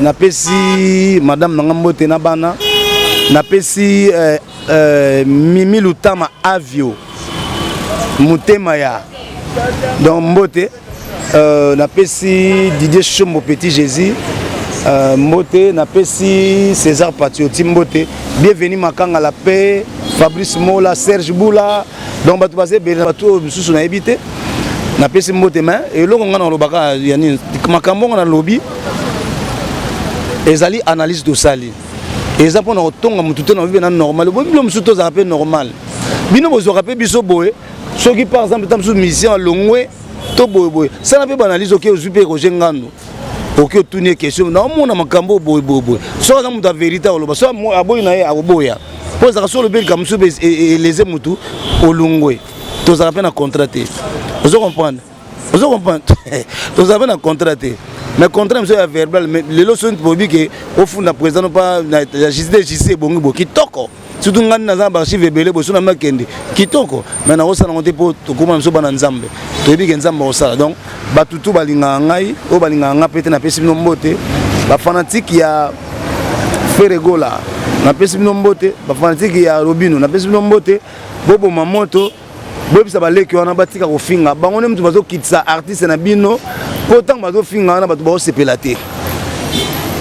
G: na pesi madame na mbote na bana na pesi Mimi Lutama Avio Mutema ya donc mbote na pesi Didier Chombo Petit Jésus mbote na pesi César Patrioti mbote bienvenue Makanga la paix Fabrice Mola Serge Boula donc batu basé batu mususu na ebité na pesi mbote main et loko ngana lobaka yani makambo ngana lobby ezali analyse de sali eza pona otonga mututé na vie na normal bo bilo musuto za rappel normal bino bozo rappel biso boye soki par exemple tam sous mission longwe to boye ça na pe analyse OK ozupe ko jengano OK tourner question na mona makambo boye so za muta vérité oloba so aboyi na ye aboya pose ka so le bel comme sube les mutu olongwe to za rappel na contraté vous comprenez to za rappel na contraté mais contrat monsieur ya verbal mais les leçons publiques que au fond la président pas la JC bongo bo kitoko surtout ngani na zamba archive belé bo sona makende kitoko mais na osana monter pour to comment monsieur bana nzambe to bi ke nzambe osala donc batutu balinga ngai o balinga nga pete na pesi bino mbote ba fanatique ya Feregola na pesi bino mbote ba fanatique ya Robino na pesi bino mbote bobo mamoto bobisa baleki wana batika kofinga bango ne mtu bazo kitsa artiste na bino pourtant bazo finga na bato ba sepela te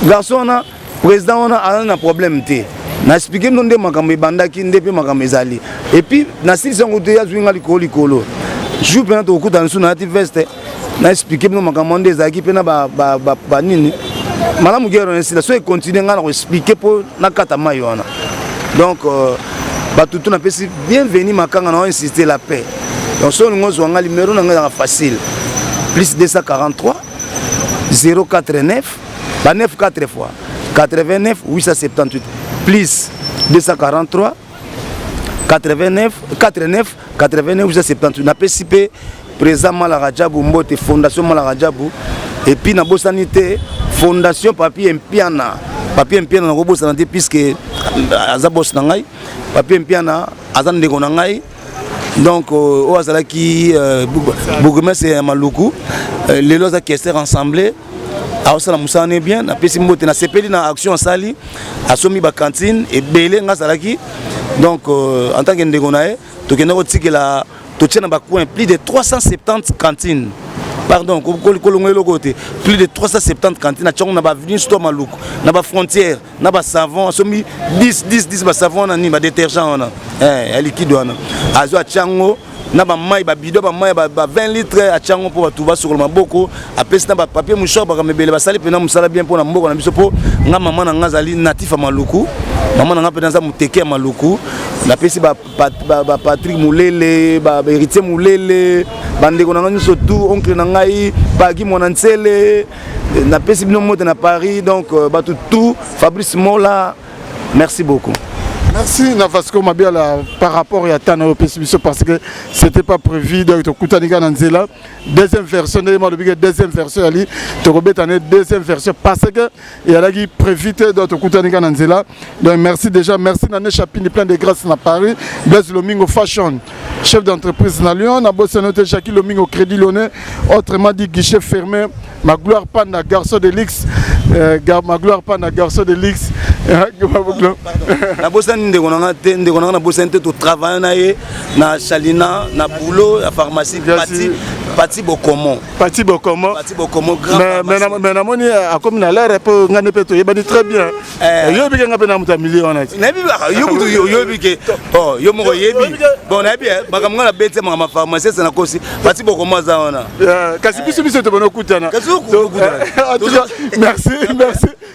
G: garçon na président on a un problème te na expliquer ndonde makambo bandaki ndepe makambo ezali et puis na sisi songo te ya zwinga likolo jou pena to kuta nsu na ti veste na expliquer no makambo nde ezaki pena ba nini malamu gero nsi la so e continuer ngana ko expliquer pour na kata mayo wana donc batutu na pesi bienvenue Makanga na insister la paix donc son ngozo nga numéro na facile plus 243 049 ba 9 4 fois 89 878 plus 243 89 49 89 878 na pesi pe président Malaka Djabou mbote fondation Malaka Djabou et puis na bosanité fondation papier mpiana na ko bosanité puisque azabos na ngai papier mpiana azan ndeko na ngai donc o azalaki bourgmestre Maluku lelo za kester ensemble a osala musane bien na pesi mbote na sepeli na action sali asomi ba cantine et belé ngazalaki donc en tant que ndeko nae to kena ko tikela to tchena ba coin plus de 370 cantines pardon côté plus de 370 cantines na ba avenue sto Maluku na ba frontière na ba savon asomi 10 ba savon na ni ba détergent ona liquide ona azo chango na ba mai ba bidon ba mai ba 20 litres a chango pour tout va sur le maboko apesi na ba papier mouchoir ba mebele ba sali pena musala bien pour na mboko na biso po nga mama na ngazali natif à Maluku mama na nga pena za muteke à Maluku na pesi ba Patrick Moulele ba héritier Moulele bandeko na nga surtout oncle na ngai Pagi Monantsele na pesi bino moto na Paris donc ba tout Fabrice Mola merci beaucoup.
A: Merci Navasco Mabela par rapport à Tana Pessibiso parce que c'était pas prévu de Koutanika Nanzela. Deuxième version, deuxième version, Ali, deuxième version parce que il y a qui prévu de Koutanika Nanzela. Donc merci déjà, merci Nané Chapini, plein de grâce à Paris. Blaise Lomingo Fashion, chef d'entreprise na Lyon, na bossé noté Jackie Lomingo Crédit Lyonnais, autrement dit guichet fermé ma gloire Panda, garçon de l'X, ma gloire Panda, garçon de l'X.
G: Na bosani ndeko na bosani te to travailler na ye na Chalina na boulot la pharmacie Pati Bokomo grand
A: mais na moni a comme na l'air peu ngane peto yebani très bien yo bi nga pe na muta million na
G: na bi yo bi ke oh yo mo yebi bon na bi bakam ngala bete ma pharmacie na kosi Pati Bokomo za ona
A: kasi biso to bono kutana merci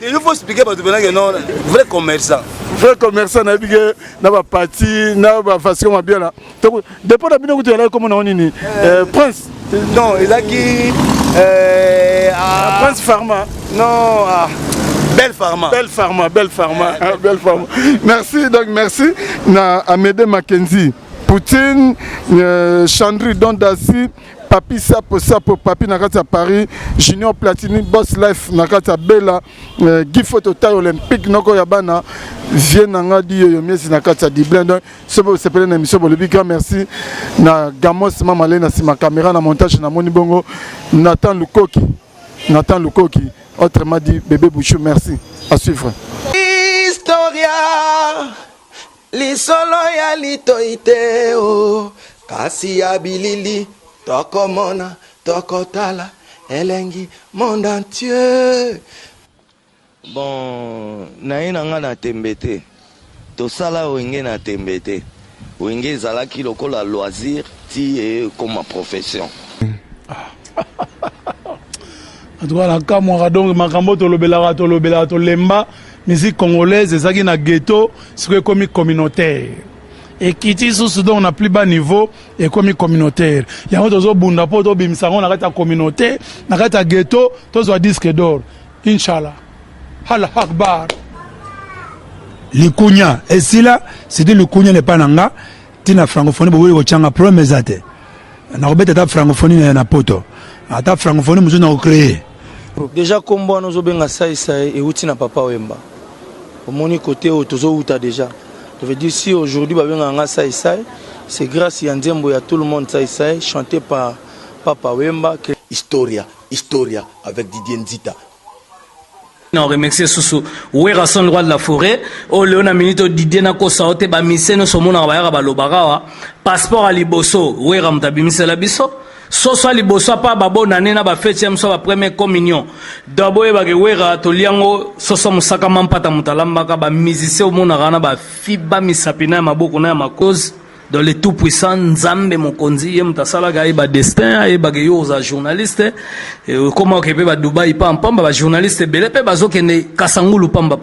G: il faut expliquer parce que non vrai commerçant
A: na bige na ba parti na ba façon ma bien là donc depuis na bino kutana comme na nini Prince
G: non ezaki
A: Prince Pharma
G: non Belle Pharma.
A: Merci na Amédée Mackenzie Poutine Chandri Dondasi Papi Sapo Papi Nakata Paris Junior Platini Boss Life Nakata Bella Guy Phototail Olympique Noko Yabana Vienne Ngadi Yomiesi Nakata di Blend c'est pour une émission Bolibika merci na Gamos Mamalé na ma caméra na montage na Moni Bongo Nathan Lukoki autrement dit Bébé Bouchou merci à suivre
I: Historia Lisolo ya litoite o kasi ya bilili tokomona tokotala elengi monde entier. Bon naina nga na tembete tosala wenge na tembete wenge ezalaki lokola loisir ti comme profession.
B: En tout cas la kamwa donc makambo tolobela tolemba musique congolaise ezaki na ghetto c'est comme communautaire. Et qui dit sous on a plus bas niveau et comme communautaire. Il y a d'autres bunda po to bimsango na kata communauté, na kata ghetto, tous wa disque d'or. Inshallah. Allah Akbar.
J: Likunya et si là, c'était le kunya n'est pas nanga, tina francophonie bo ko changa problème zate. Na robeta ta francophonie na poto. Ata francophonie muzo na créer.
I: Déjà kombo nozo benga sai et uti na papa Wemba. Au moni côté tozo uta déjà. Je veux dire, si aujourd'hui, c'est grâce à Ndiembo, il y a tout le monde, chanté par Papa Wemba.
K: Historia avec Didier Nzita.
L: On remercie Soussou. Où est le roi de la forêt? Oh, Léona Minito Didier Nako Saote, Bamise, no Somona Bayara Balobarawa. Passeport à Liboso. Où est Ramtabimise Labiso? Soso liboso pa babo nanena ba fetiam so ba première communion dabo e ba gewera to liango soso musaka mampata mutalamba ka ba musicien o mona rana ba fiba misapina maboko na makoz dans le tout puissant Nzambe mokonzi ye mutasala ga ba destin e ba geyo za journaliste comment que ba Dubai pamba ba journaliste bele pe bazokende kasangulu pamba